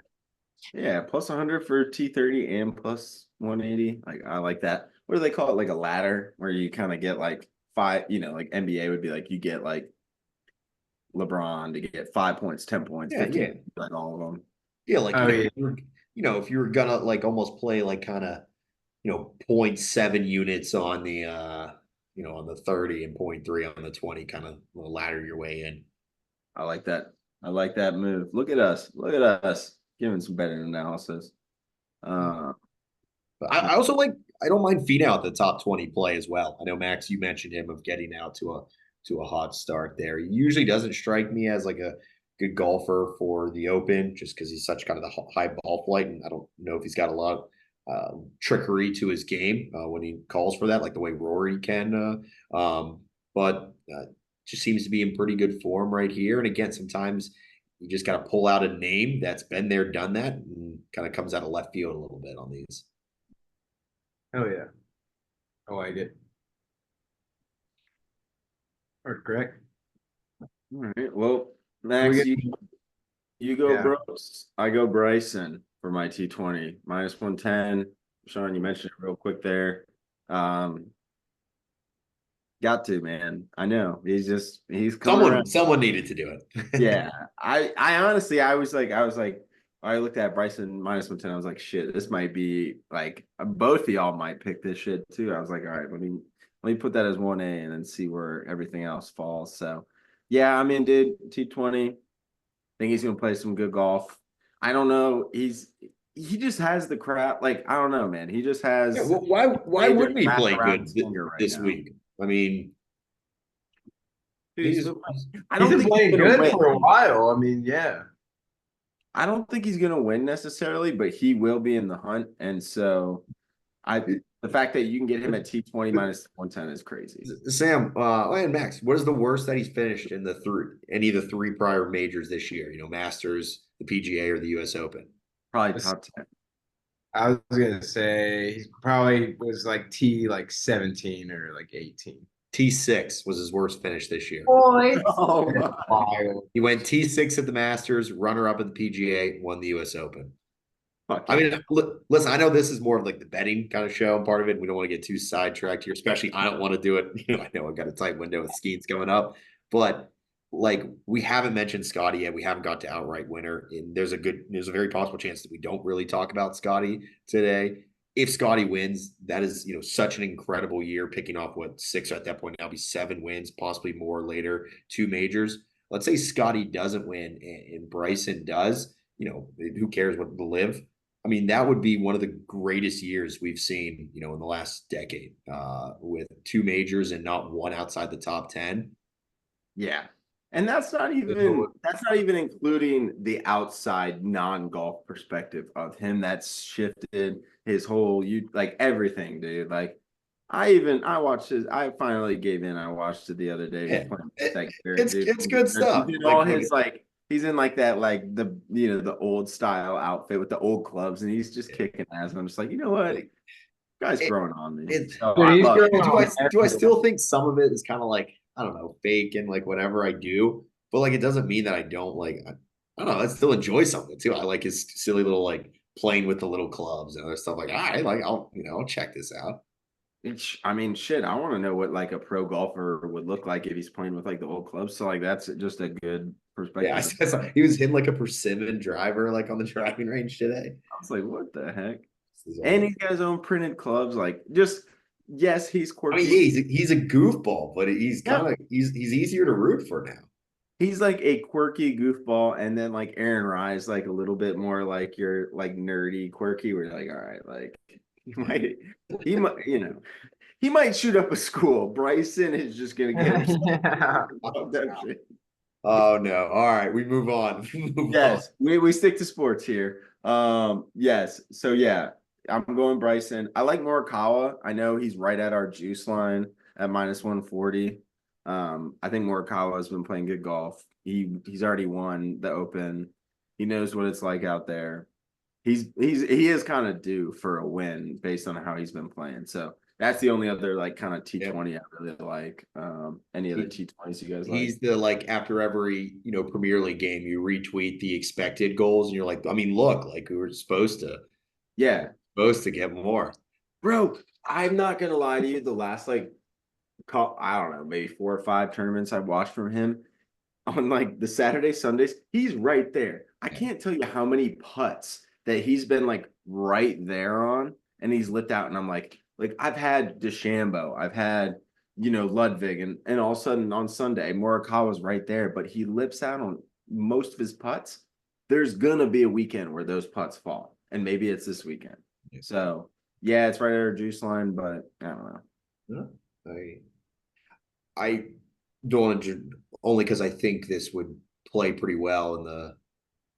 Yeah, plus 100 for T30 and plus 180. Like I like that. What do they call it? Like a ladder where you kind of get like five, like NBA would be like you get like LeBron to get 5 points, 10 points, Yeah, 15, yeah. like all of them. Yeah, like Oh yeah. if you were gonna like almost play like kind of point 0.7 units on the on the 30 and point 0.3 on the 20, kind of ladder your way in. I like that. I like that move. Look at us. Look at us giving some better analysis. Uh, But I also like I don't mind Finau at the top 20 play as well. I know Max, you mentioned him of getting out to a hot start there. He usually doesn't strike me as like a good golfer for the Open just because he's such kind of the high ball flight, and I don't know if he's got a lot of trickery to his game when he calls for that, like the way Rory can. But just seems to be in pretty good form right here. And again, sometimes you just got to pull out a name that's been there, done that, and kind of comes out of left field a little bit on these. Hell yeah. I like it. Or correct. all right. Well, We Max, get- you go Yeah. Brooks. I go Bryson for my T20 minus 110. Sean, you mentioned it real quick there. Got to, man. I know. He's coming around. Someone needed to do it. Yeah. I honestly I was like I looked at Bryson minus 110. I was like, shit, this might be like both of y'all might pick this shit too. I was like, all right, let me put that as 1A and then see where everything else falls. So yeah, I mean, dude, T20. Think he's gonna play some good golf. I don't know. He just has the crap. Like, I don't know, man. He just Yeah, has well, why way just wouldn't he wrapped play around good his finger right this now. week? I mean, Dude, he's I He's don't been think playing he's gonna good win. for a while. I mean, yeah. I don't think he's gonna win necessarily, but he will be in the hunt. And so the fact that you can get him at T20 minus 110 is crazy. Sam and Max. What is the worst that he's finished in any of the three prior majors this year? Masters, the PGA, or the U.S. Open? Probably top 10. I was gonna say he probably was like T like 17 or like 18. T6 was his worst finish this year. Boy, Oh my. wild. He went T6 at the Masters, runner up at the PGA, won the U.S. Open. Fuck I yeah. mean, listen, I know this is more of like the betting kind of show and part of it. We don't want to get too sidetracked here, especially I don't want to do it. I know I've got a tight window with Skeens coming up, but like we haven't mentioned Scotty yet. We haven't got to outright winner. And there's a very possible chance that we don't really talk about Scotty today. If Scotty wins, that is, such an incredible year, picking off what 6 at that point now be 7 wins, possibly more later, 2 majors. Let's say Scotty doesn't win and Bryson does, who cares what the live? I mean, that would be one of the greatest years we've seen, in the last decade, with 2 majors and not one outside the top 10. Yeah. And that's not even including the outside non-golf perspective of him that's shifted his whole like everything, dude. Like I watched his I finally gave in. I watched it the other day. Yeah. It's Dude. good stuff. He's in all his like he's in like that like the old style outfit with the old clubs and he's just kicking ass. And I'm just like, you know what? Guy's growing on me. So Dude, I he's love growing it. on Do I still think some of it is kind of like, I don't know, fake and like whatever I do, but like it doesn't mean that I don't like I don't know, I still enjoy something too. I like his silly little like playing with the little clubs and other stuff like, all right, like I'll check this out. I mean, shit. I want to know what like a pro golfer would look like if he's playing with like the old clubs. So like that's just a good Yeah, perspective. he was hitting like a persimmon driver like on the driving range today. I was like, what the heck? And he's got his own printed clubs. Like, just yes, he's I quirky. mean, yeah, he's a goofball, but he's kind of he's easier to root for now. He's like a quirky goofball, and then like Aaron Rye's like a little bit more like you're like nerdy, quirky. Where you're like, all right, like he might, he might shoot up a school. Bryson is just gonna get himself. Yeah. That shit. Oh no. All right, we move on. We move on. Yes, we stick to sports here. Yes. So yeah, I'm going Bryson. I like Morikawa. I know he's right at our juice line at -140. I think Morikawa has been playing good golf. He's already won the Open. He knows what it's like out there. He is kind of due for a win based on how he's been playing. So that's the only other like kind of T20 I really like. Any other T20s you guys like? He's the like after every Premier League game, you retweet the expected goals, and you're like, I mean, look, like we were supposed to Yeah, get more. bro. I'm not gonna lie to you. The last I don't know, maybe 4 or 5 tournaments I've watched from him on like the Saturday, Sundays, he's right there. I can't tell you how many putts that he's been like right there on, and he's lipped out, and I'm like I've had DeChambeau, I've had Ludwig, and all of a sudden on Sunday, Morikawa's right there, but he lips out on most of his putts. There's gonna be a weekend where those putts fall, and maybe it's this weekend. So yeah, it's right at our juice line, but I don't know. I don't want to, only because I think this would play pretty well in the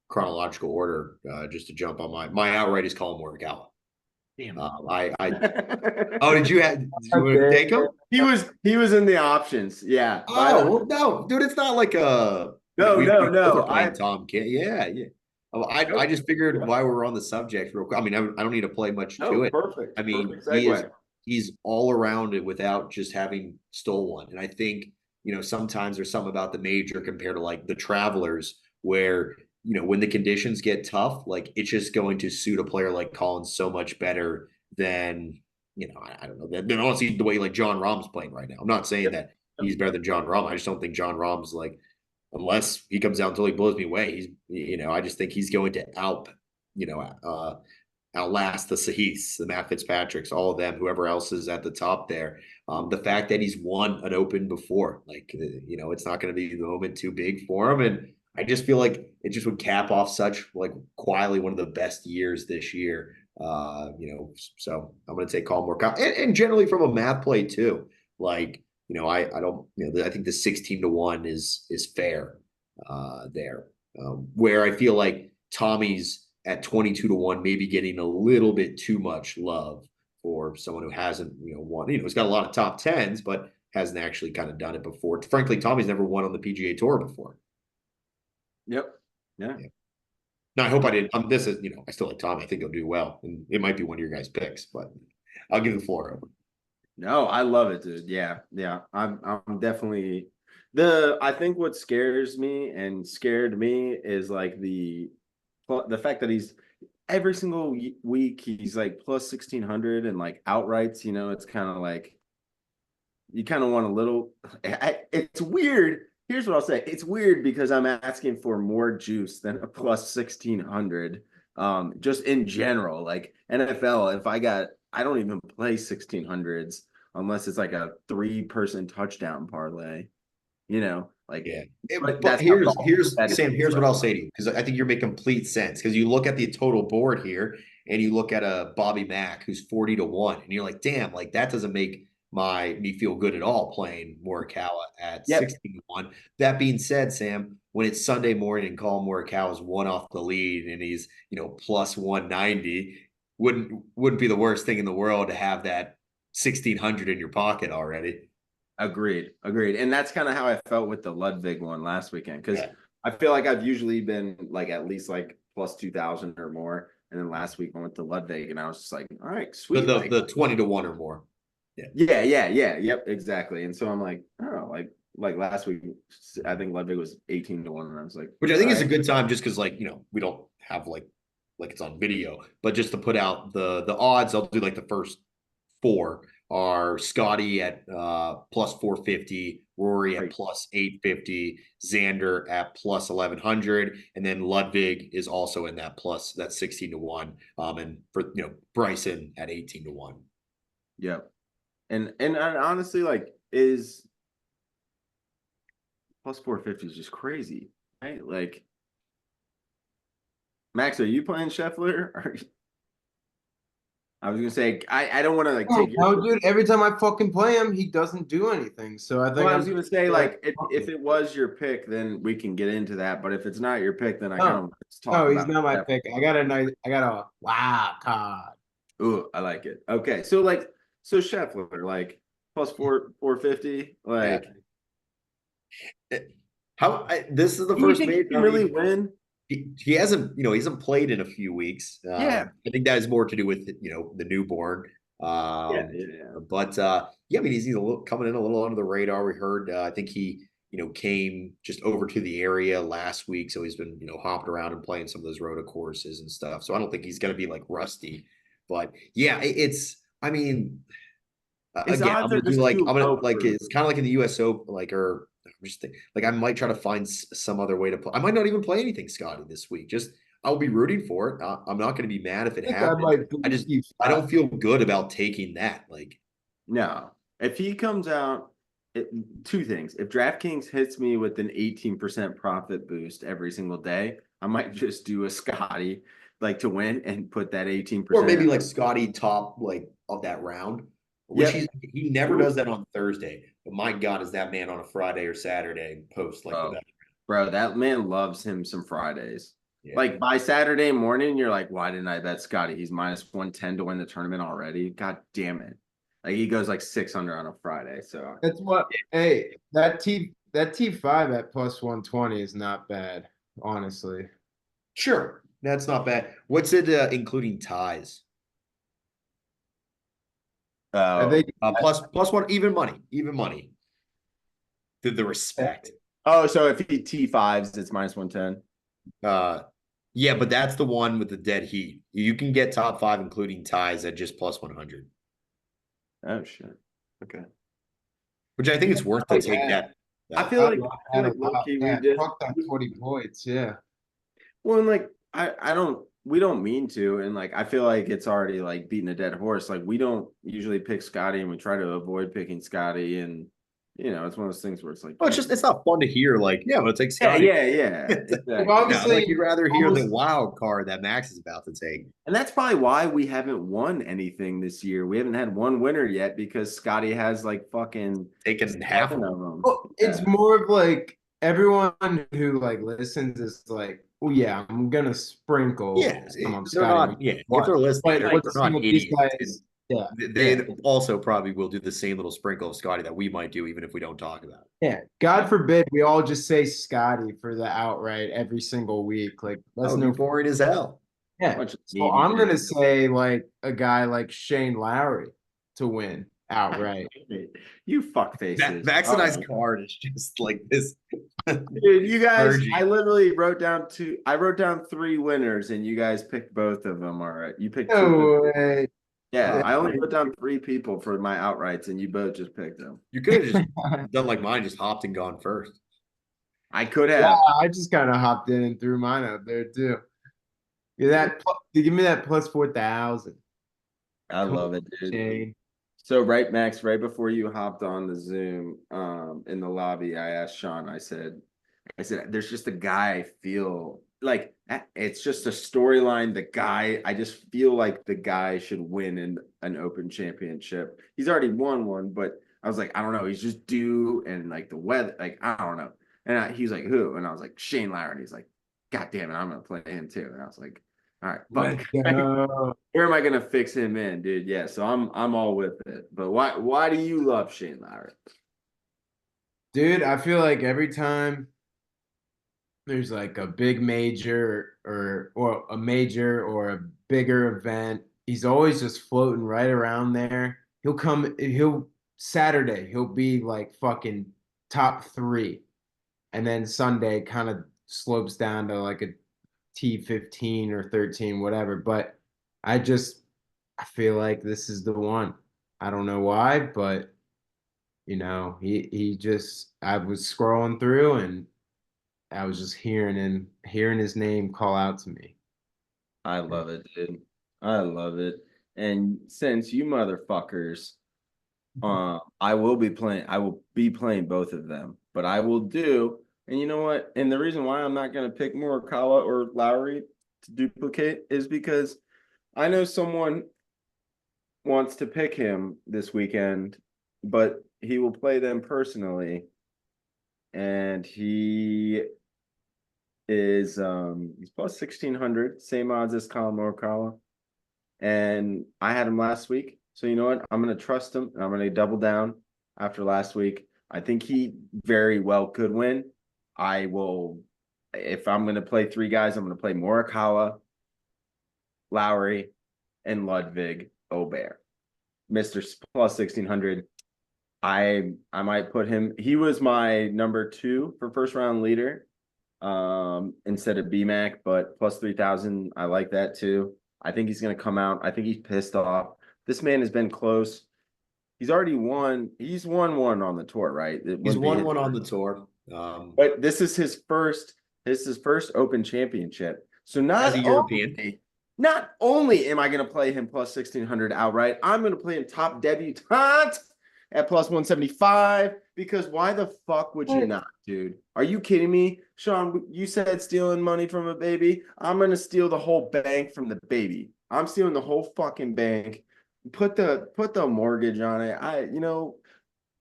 chronological order. Just to jump on my outright is Colin Morikawa. Damn. Oh, did you take him? He was in the options. Yeah. Oh, well, no, dude, it's not like a no. Tom Kim. Yeah. Oh, I just figured why we're on the subject real quick. I mean, I don't need to play much to it. Perfect. I mean, Perfect he's all around it without just having stole one. And I think, sometimes there's something about the major compared to like the Travelers where, when the conditions get tough, like it's just going to suit a player like Colin so much better than, I don't know, than honestly the way like John Rahm's playing right now. I'm not saying that he's better than John Rahm. I just don't think John Rahm's like, unless he comes out until he blows me away, I just think he's going to outlast the Sahiths, the Matt Fitzpatricks, all of them, whoever else is at the top there. The fact that he's won an Open before, like, it's not going to be the moment too big for him. And I just feel like it just would cap off such like quietly one of the best years this year. So I'm going to take Colin Morikawa and generally from a math play too. Like, I don't, I think the 16-1 is fair there. Where I feel like Tommy's at 22-1, maybe getting a little bit too much love for someone who hasn't, won. He's got a lot of top tens, but hasn't actually kind of done it before. Frankly, Tommy's never won on the PGA Tour before. Yep. Yeah. Now I hope I didn't. This is, I still like Tommy. I think he'll do well, and it might be one of your guys' picks, but I'll give the floor over. No, I love it, dude. Yeah. I'm definitely I think what scares me and scared me is like the fact that he's every single week he's like plus 1600 and like outrights, it's kind of like you kind of want a little. It's weird. Here's what I'll say. It's weird because I'm asking for more juice than a plus 1600. Just in general, like NFL, I don't even play 1600s unless it's like a 3-person touchdown parlay. Like yeah. But here's Sam. Here's what I'll say to you because I think you're making complete sense because you look at the total board here and you look at a Bobby Mack who's 40-1 and you're like, damn, like that doesn't make me feel good at all playing Morikawa at 16-1. That being said, Sam, when it's Sunday morning and Colin Morikawa's one off the lead and he's plus 190, wouldn't be the worst thing in the world to have that 1600 in your pocket already. Agreed. And that's kind of how I felt with the Ludwig one last weekend because I feel like I've usually been like at least like plus 2000 or more. And then last week I went to Ludwig and I was just like, all right, sweet. The 20-1 or more. Yeah. Yep, exactly. And so I'm like, oh, like last week, I think Ludwig was 18-1, and I was like, which I think is a good time just because like we don't have like it's on video, but just to put out the odds, I'll do like the first 4 are Scotty at plus 450, Rory at plus 850, Xander at plus 1100, and then Ludwig is also in that 16-1, and for Bryson at 18-1. Yep. And honestly, like is plus 450 is just crazy, right? Like, Max, are you playing Scheffler? I was gonna say I don't want to like Oh, take no, your. dude, every time I fucking play him, he doesn't do anything. So I think Well, I I'm was gonna just say like, like if it was your pick, then we can get into that. But if it's not your pick, then I kind of no, want to talk no, he's about not my that. pick. I got a wild card. Ooh, I like it. Okay, so like Scheffler like plus 450. Yeah. Like, This is the do you first think he major. can I really mean, win? he hasn't, he hasn't played in a few weeks. Yeah. I think that has more to do with, the newborn. Yeah, yeah. But yeah, I mean, he's a little coming in a little under the radar. We heard, I think he, came just over to the area last week. So he's been, hopping around and playing some of those roto courses and stuff. So I don't think he's going to be like rusty. But yeah, I mean, His again, odds are just too I'm gonna low like for. it's kind of like in the US Open, like or I'm just like I might try to find some other way to play. I might not even play anything, Scotty, this week. Just I'll be rooting for it. I'm not going to be mad if it I think I happens. might I just boost you. I don't feel good about taking that. Like, No. If he comes out, two things. If DraftKings hits me with an 18% profit boost every single day, I might just do a Scotty like to win and put that 18%. or maybe like Scotty top like of that round, which Yep. he never does that on Thursday. But my God, is that man on a Friday or Saturday post like the Oh, best? bro, that man loves him some Fridays. Yeah. Like by Saturday morning, you're like, why didn't I bet Scotty? He's minus 110 to win the tournament already. God damn it. Like he goes like 600 on a Friday. So That's what. Hey, that T5 at plus 120 is not bad, honestly. Sure, that's not bad. What's it including ties? I think Plus one, even money. The respect. so if he T5s, it's minus 110. Yeah, but that's the one with the dead heat. You can get top five, including ties, at just plus 100. Oh shit. Okay. Which I think it's worth to take that. I feel like low-key we yeah, did. fuck that 20 points. Yeah. Well, and like I don't we don't mean to, and like I feel like it's already like beating a dead horse. Like we don't usually pick Scotty, and we try to avoid picking Scotty, and it's one of those things where it's like, Well, it's not fun to hear. Like, yeah, I'm gonna take yeah, Scotty. yeah, exactly. Well, obviously, like you'd rather hear the almost- wild card that Max is about to take. And that's probably why we haven't won anything this year. We haven't had one winner yet because Scotty has like fucking Taking half of seven them. of them. Well, it's more of like everyone who like listens is like, oh yeah, I'm gonna sprinkle Yeah, some of they're Scotty. not. Yeah, if they're listening, But they're what's not these idiots. guys? Yeah, They also probably will do the same little sprinkle of Scotty that we might do, even if we don't talk about it. yeah. God forbid we all just say Scotty for the outright every single week. Like That that's would no be boring as hell. yeah. Bunch of So I'm gonna say like a guy like Shane Lowry to win outright. You fuck faces. Max and I's card is just like this. Dude, you guys, Urging. I literally wrote down three winners, and you guys picked both of them. All right, you picked two. No way. Yeah, I only wrote down three people for my outrights, and you both just picked them. You could have just done like mine, just hopped and gone first. I could have. Yeah, I just kind of hopped in and threw mine out there too. Give me that plus 4,000. I love it, dude. Shane. So right, Max, right before you hopped on the Zoom, in the lobby, I asked Sean. I said, there's just a guy I feel like it's just a storyline. The guy, I just feel like the guy should win in an Open Championship. He's already won one, but I was like, I don't know. He's just due, and like the weather, like I don't know. And he's like, who? And I was like, Shane Lowry. And he's like, God damn it, I'm gonna play him too. And I was like, all right, fuck. Where am I gonna fix him in, dude? Yeah, so I'm all with it. But why do you love Shane Lowry? Dude, I feel like every time there's like a big major or a major or a bigger event, he's always just floating right around there. Saturday, he'll be like fucking top 3. And then Sunday kind of slopes down to like a T15 or 13, whatever. But I feel like this is the one. I don't know why, but I was scrolling through and I was just hearing his name call out to me. I love it, dude. I love it. And since you motherfuckers, I will be playing both of them, but I will do. And you know what? And the reason why I'm not going to pick Morikawa or Lowry to duplicate is because I know someone wants to pick him this weekend, but he will play them personally. And he is he's plus 1600, same odds as Colin Morikawa. And I had him last week. So you know what? I'm gonna trust him and I'm gonna double down after last week. I think he very well could win. I will, if I'm gonna play three guys, I'm gonna play Morikawa, Lowry, and Ludwig Aubert. Mr. Plus 1600. I might put him. He was my number 2 for first round leader, instead of BMAC, but plus 3000. I like that too. I think he's gonna come out. I think he's pissed off. This man has been close. He's already won. He's won one on the tour, right? He's won one on the tour. But this is his first. This is his first Open Championship. So As a European. not only am I going to play him plus 1600 outright, I'm going to play him top debutant at plus 175 because why the fuck would you not, dude? Are you kidding me? Sean, you said stealing money from a baby. I'm going to steal the whole bank from the baby. I'm stealing the whole fucking bank. Put the mortgage on it.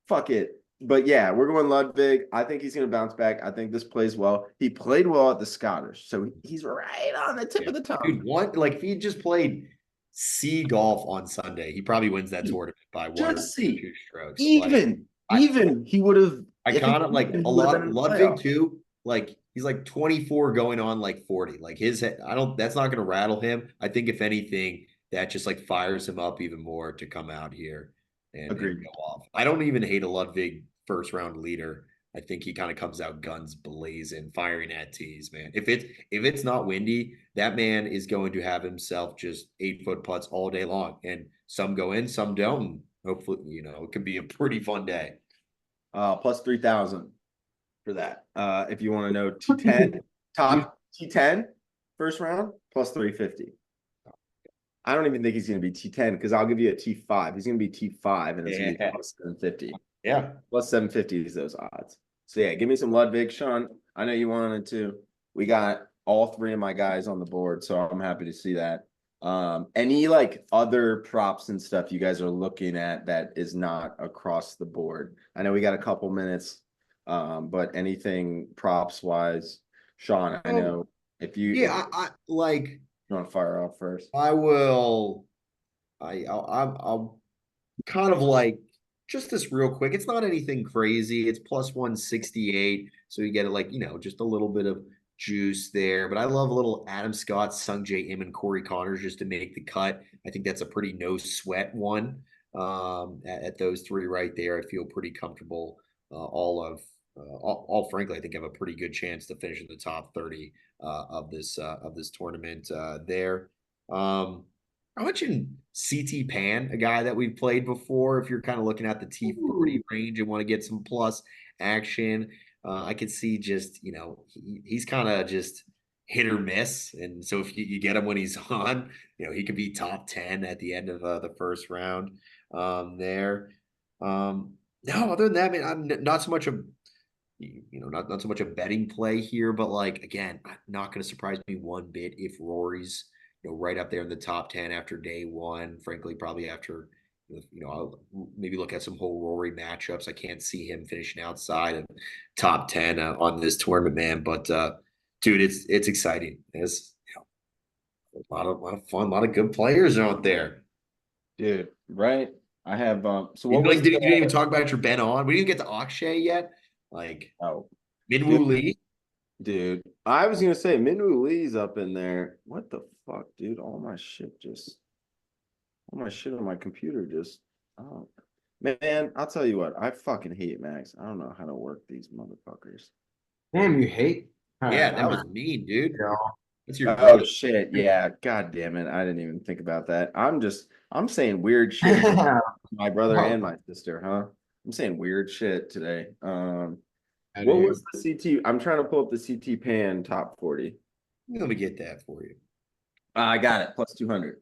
Fuck it. But yeah, we're going Ludwig. I think he's going to bounce back. I think this plays well. He played well at the Scottish, so he's right on the tip of the tongue. Dude, if he just played C golf on Sunday, he probably wins that tournament by one or two strokes. Even he would have. I kind of like a lot. Ludwig too. Like he's like 24 going on like 40. Like that's not going to rattle him. I think if anything, that just like fires him up even more to come out here and go off. I don't even hate a Ludwig first round leader. I think he kind of comes out guns blazing, firing at tees, man. If it's not windy, that man is going to have himself just 8-foot putts all day long. And some go in, some don't. And hopefully, it could be a pretty fun day. Plus 3000 for that. If you want to know T10, top T10 first round, plus 350. I don't even think he's going to be T10 because I'll give you a T5. He's going to be T5 and it's going to be plus 750. Yeah. Plus 750 is those odds. So yeah, give me some Ludwig. Sean, I know you wanted to. We got all 3 of my guys on the board, so I'm happy to see that. Any like other props and stuff you guys are looking at that is not across the board? I know we got a couple minutes, but anything props wise, Sean, I know if you I like you want to fire off first. I will. I'll kind of like just this real quick. It's not anything crazy. It's plus 168, so you get it like just a little bit of juice there. But I love a little Adam Scott, Sungjae Im, and Corey Connors just to make the cut. I think that's a pretty no sweat one. At those 3 right there, I feel pretty comfortable. All frankly, I think I have a pretty good chance to finish in the top 30 of this tournament there. I mentioned CT Pan, a guy that we've played before. If you're kind of looking at the T40 range and want to get some plus action, I could see just he's kind of just hit or miss, and so if you get him when he's on, he could be top 10 at the end of the first round there. No, other than that, man, I'm not so much a not so much a betting play here, but like again, not going to surprise me one bit if Rory's right up there in the top 10 after day one. Frankly, probably after I'll maybe look at some whole Rory matchups. I can't see him finishing outside of top 10 on this tournament, man. But dude, it's exciting. There's a lot of fun, a lot of good players out there, dude. Right? I have so what you didn't even talk about your Ben On. We didn't get to Akshay yet. Like Minwoo Lee. Dude, I was gonna say Minwoo Lee's up in there. What the fuck, dude? All my shit on my computer just man, I'll tell you what, I fucking hate Max. I don't know how to work these motherfuckers. Damn, you hate? Yeah, that was mean, dude. That's your shit. Yeah, god damn it. I didn't even think about that. I'm saying weird shit to my brother and my sister, huh? I'm saying weird shit today. What was the CT? I'm trying to pull up the CT Pan top 40. Let me get that for you. I got it. Plus 200.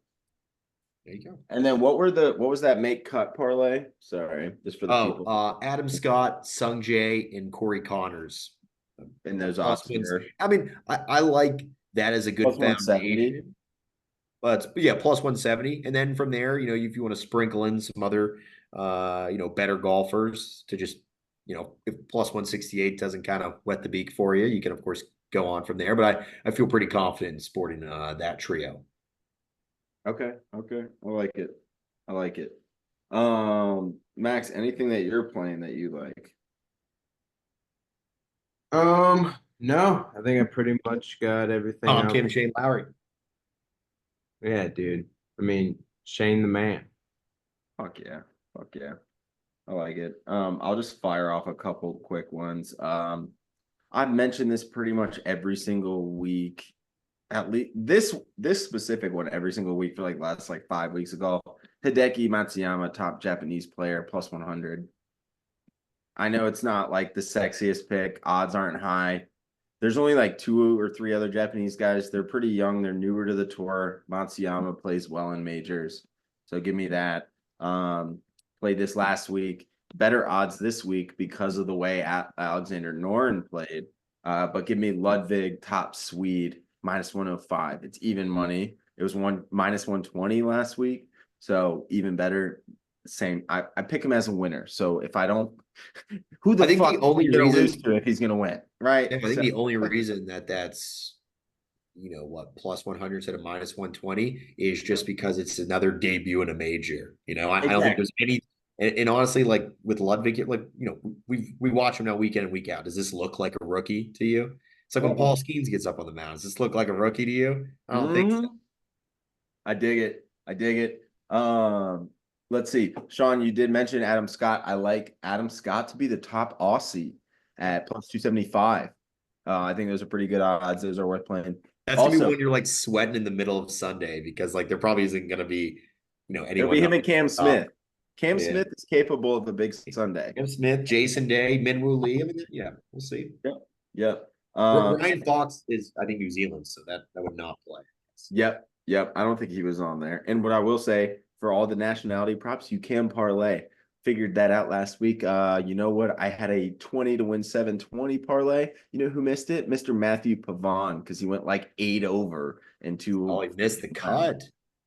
There you go. And then what was that make cut parlay? Sorry, just for the people. Adam Scott, Sungjae, and Corey Connors. And those odds. I mean, I like that as a good foundation. But yeah, plus 170. And then from there, if you want to sprinkle in some other, better golfers to just, if plus 168 doesn't kind of wet the beak for you, you can, of course, go on from there. But I feel pretty confident in sporting that trio. Okay. Okay. I like it. I like it. Max, anything that you're playing that you like? No, I think I pretty much got everything Tom out. Kim, Shane Lowry. Yeah, dude. I mean, Shane the man. Fuck yeah. Fuck yeah. I like it. I'll just fire off a couple quick ones. I've mentioned this pretty much every single week. At least this specific one every single week for like last like 5 weeks ago. Hideki Matsuyama, top Japanese player, plus 100. I know it's not like the sexiest pick. Odds aren't high. There's only like 2 or 3 other Japanese guys. They're pretty young. They're newer to the tour. Matsuyama plays well in majors. So give me that. Played this last week. Better odds this week because of the way Alexander Noren played. But give me Ludwig, top Swede, minus 105. It's even money. It was minus 120 last week. So even better. Same. I pick him as a winner. So if I don't, who the I think fuck the only is he gonna reason, lose to if he's gonna win, right? I think So, the only reason that's, plus 100 instead of minus 120 is just because it's another debut in a major. I don't think exactly. there's any, and honestly, like with Ludwig, like, we watch him now week in and week out. Does this look like a rookie to you? It's like when Paul Skeens gets up on the mound. Does this look like a rookie to you? I don't think so. Mhm. I dig it. I dig it. Let's see. Sean, you did mention Adam Scott. I like Adam Scott to be the top Aussie at plus 275. I think those are pretty good odds. Those are worth playing. That's gonna be Also, when you're like sweating in the middle of Sunday because like there probably isn't gonna be, it'll anyone be him else. and Cam Uh, Smith. Cam yeah. Smith is capable of a big Sunday. Cam Smith, Jason Day, Minwoo Lee. I mean, yeah, we'll see. Yep. Yep. Ryan Fox is, I think, New Zealand, so that would not play. Yep. Yep. I don't think he was on there. And what I will say for all the nationality props, you can parlay. Figured that out last week. You know what? I had a 20 to win 720 parlay. You know who missed it? Mr. Matthew Pavon, because he went like 8 over and 2. Oh, he missed the cut.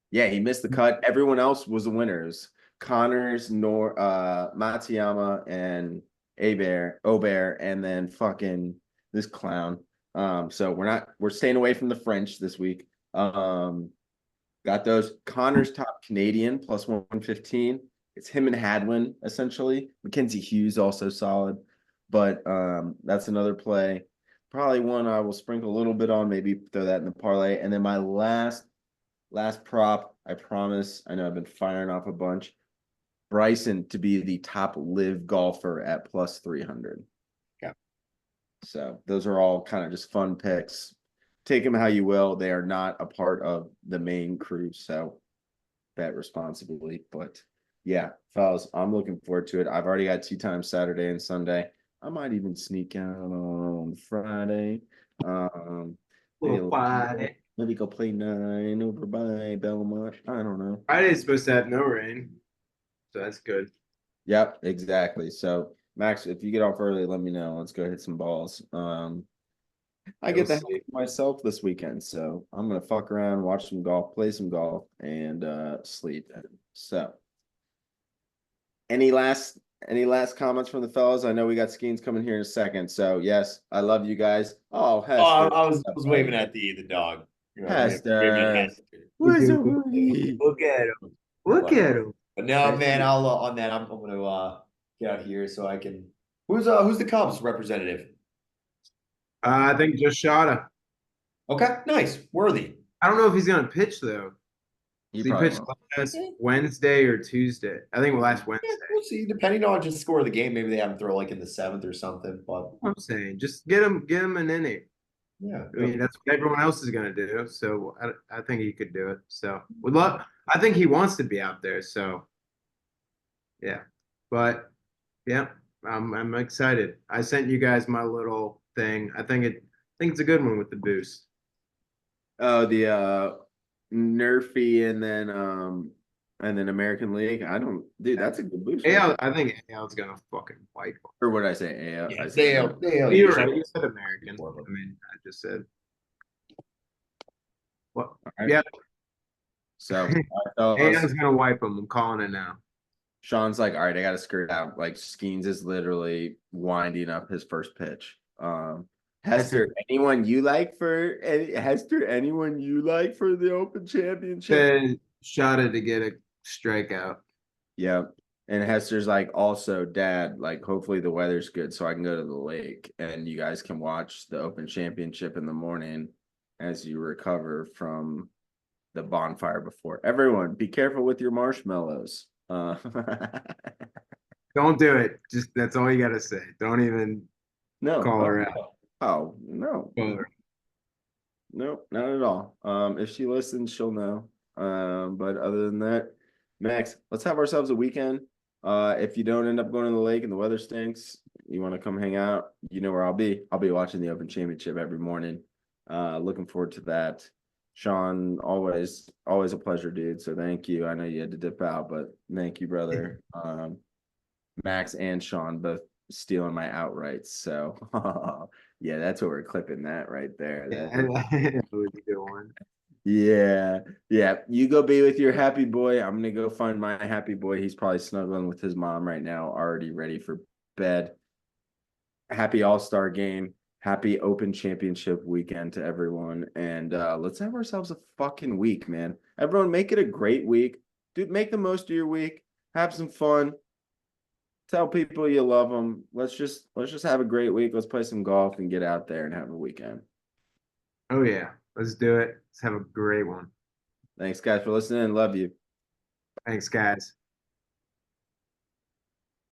Yeah, he missed the cut. Everyone else was the winners. Connors, Matsuyama, and Aubert, and then fucking this clown. So we're staying away from the French this week. Got those. Connors top Canadian plus 115. It's him and Hadwin essentially. Mackenzie Hughes also solid, but that's another play. Probably one I will sprinkle a little bit on. Maybe throw that in the parlay. And then my last prop. I promise. I know I've been firing off a bunch. Bryson to be the top live golfer at plus 300. Yeah. So those are all kind of just fun picks. Take them how you will. They are not a part of the main crew. So bet responsibly. But yeah, fellas, I'm looking forward to it. I've already got 2 times Saturday and Sunday. I might even sneak out on Friday. Friday. Maybe go play 9 over by Belmont. I don't know. Friday's supposed to have no rain, so that's good. Yep, exactly. So Max, if you get off early, let me know. Let's go hit some balls. I get the hell myself this weekend, so I'm gonna fuck around, watch some golf, play some golf, and sleep. So, any last comments from the fellas? I know we got Skeens coming here in a second. So yes, I love you guys. Oh, Hester. I was waving at the dog. Hester. Look at him. Look at him. But no, man, I'll on that. I'm gonna get out here so I can. Who's the Cubs representative? I think just Shada. Okay, nice, Worthy. I don't know if he's gonna pitch though. He probably pitched won't. last Wednesday or Tuesday. I think last Wednesday. We'll see. Depending on just score of the game, maybe they have him throw like in the 7th or something. But I'm saying just get him an inning. yeah, I mean that's what everyone else is gonna do. So I think he could do it. So would love. I think he wants to be out there. So yeah, but yeah, I'm excited. I sent you guys my little thing. I think it's a good one with the boost. Oh, the Nerfy and then American League. Dude, that's a good boost. AL, I think AL's gonna fucking fight. Or what did I say? AL. yeah, I said they You're right. You said American. I mean, I just said. What? right. Yeah. So, all right, fellas, Ana's gonna wipe him. I'm calling it now. Sean's like, all right, I got to skirt out. Like Skeens is literally winding up his first pitch. Hester, anyone you like for Hester? Anyone you like for the Open Championship? Shot it to get a strikeout. Yep. And Hester's like, also, Dad, like, hopefully the weather's good so I can go to the lake and you guys can watch the Open Championship in the morning as you recover from the bonfire before. Everyone, be careful with your marshmallows. Don't do it. Just that's all you gotta say. Don't even No. call her Oh, out. oh, no. Call her. No, not at all. If she listens, she'll know. But other than that, Max, let's have ourselves a weekend. If you don't end up going to the lake and the weather stinks, you want to come hang out, you know where I'll be. I'll be watching the Open Championship every morning. Looking forward to that. Sean, always a pleasure, dude. So thank you. I know you had to dip out, but thank you, brother. Max and Sean both stealing my outrights. So yeah, that's what we're clipping that right there. Yeah, That that was a good one. yeah, yeah. You go be with your happy boy. I'm gonna go find my happy boy. He's probably snuggling with his mom right now, already ready for bed. Happy All-Star game. Happy Open Championship weekend to everyone. And let's have ourselves a fucking week, man. Everyone, make it a great week. Dude, make the most of your week. Have some fun. Tell people you love them. Let's just have a great week. Let's play some golf and get out there and have a weekend. Oh yeah. Let's do it. Let's have a great one. Thanks, guys, for listening. Love you. Thanks, guys.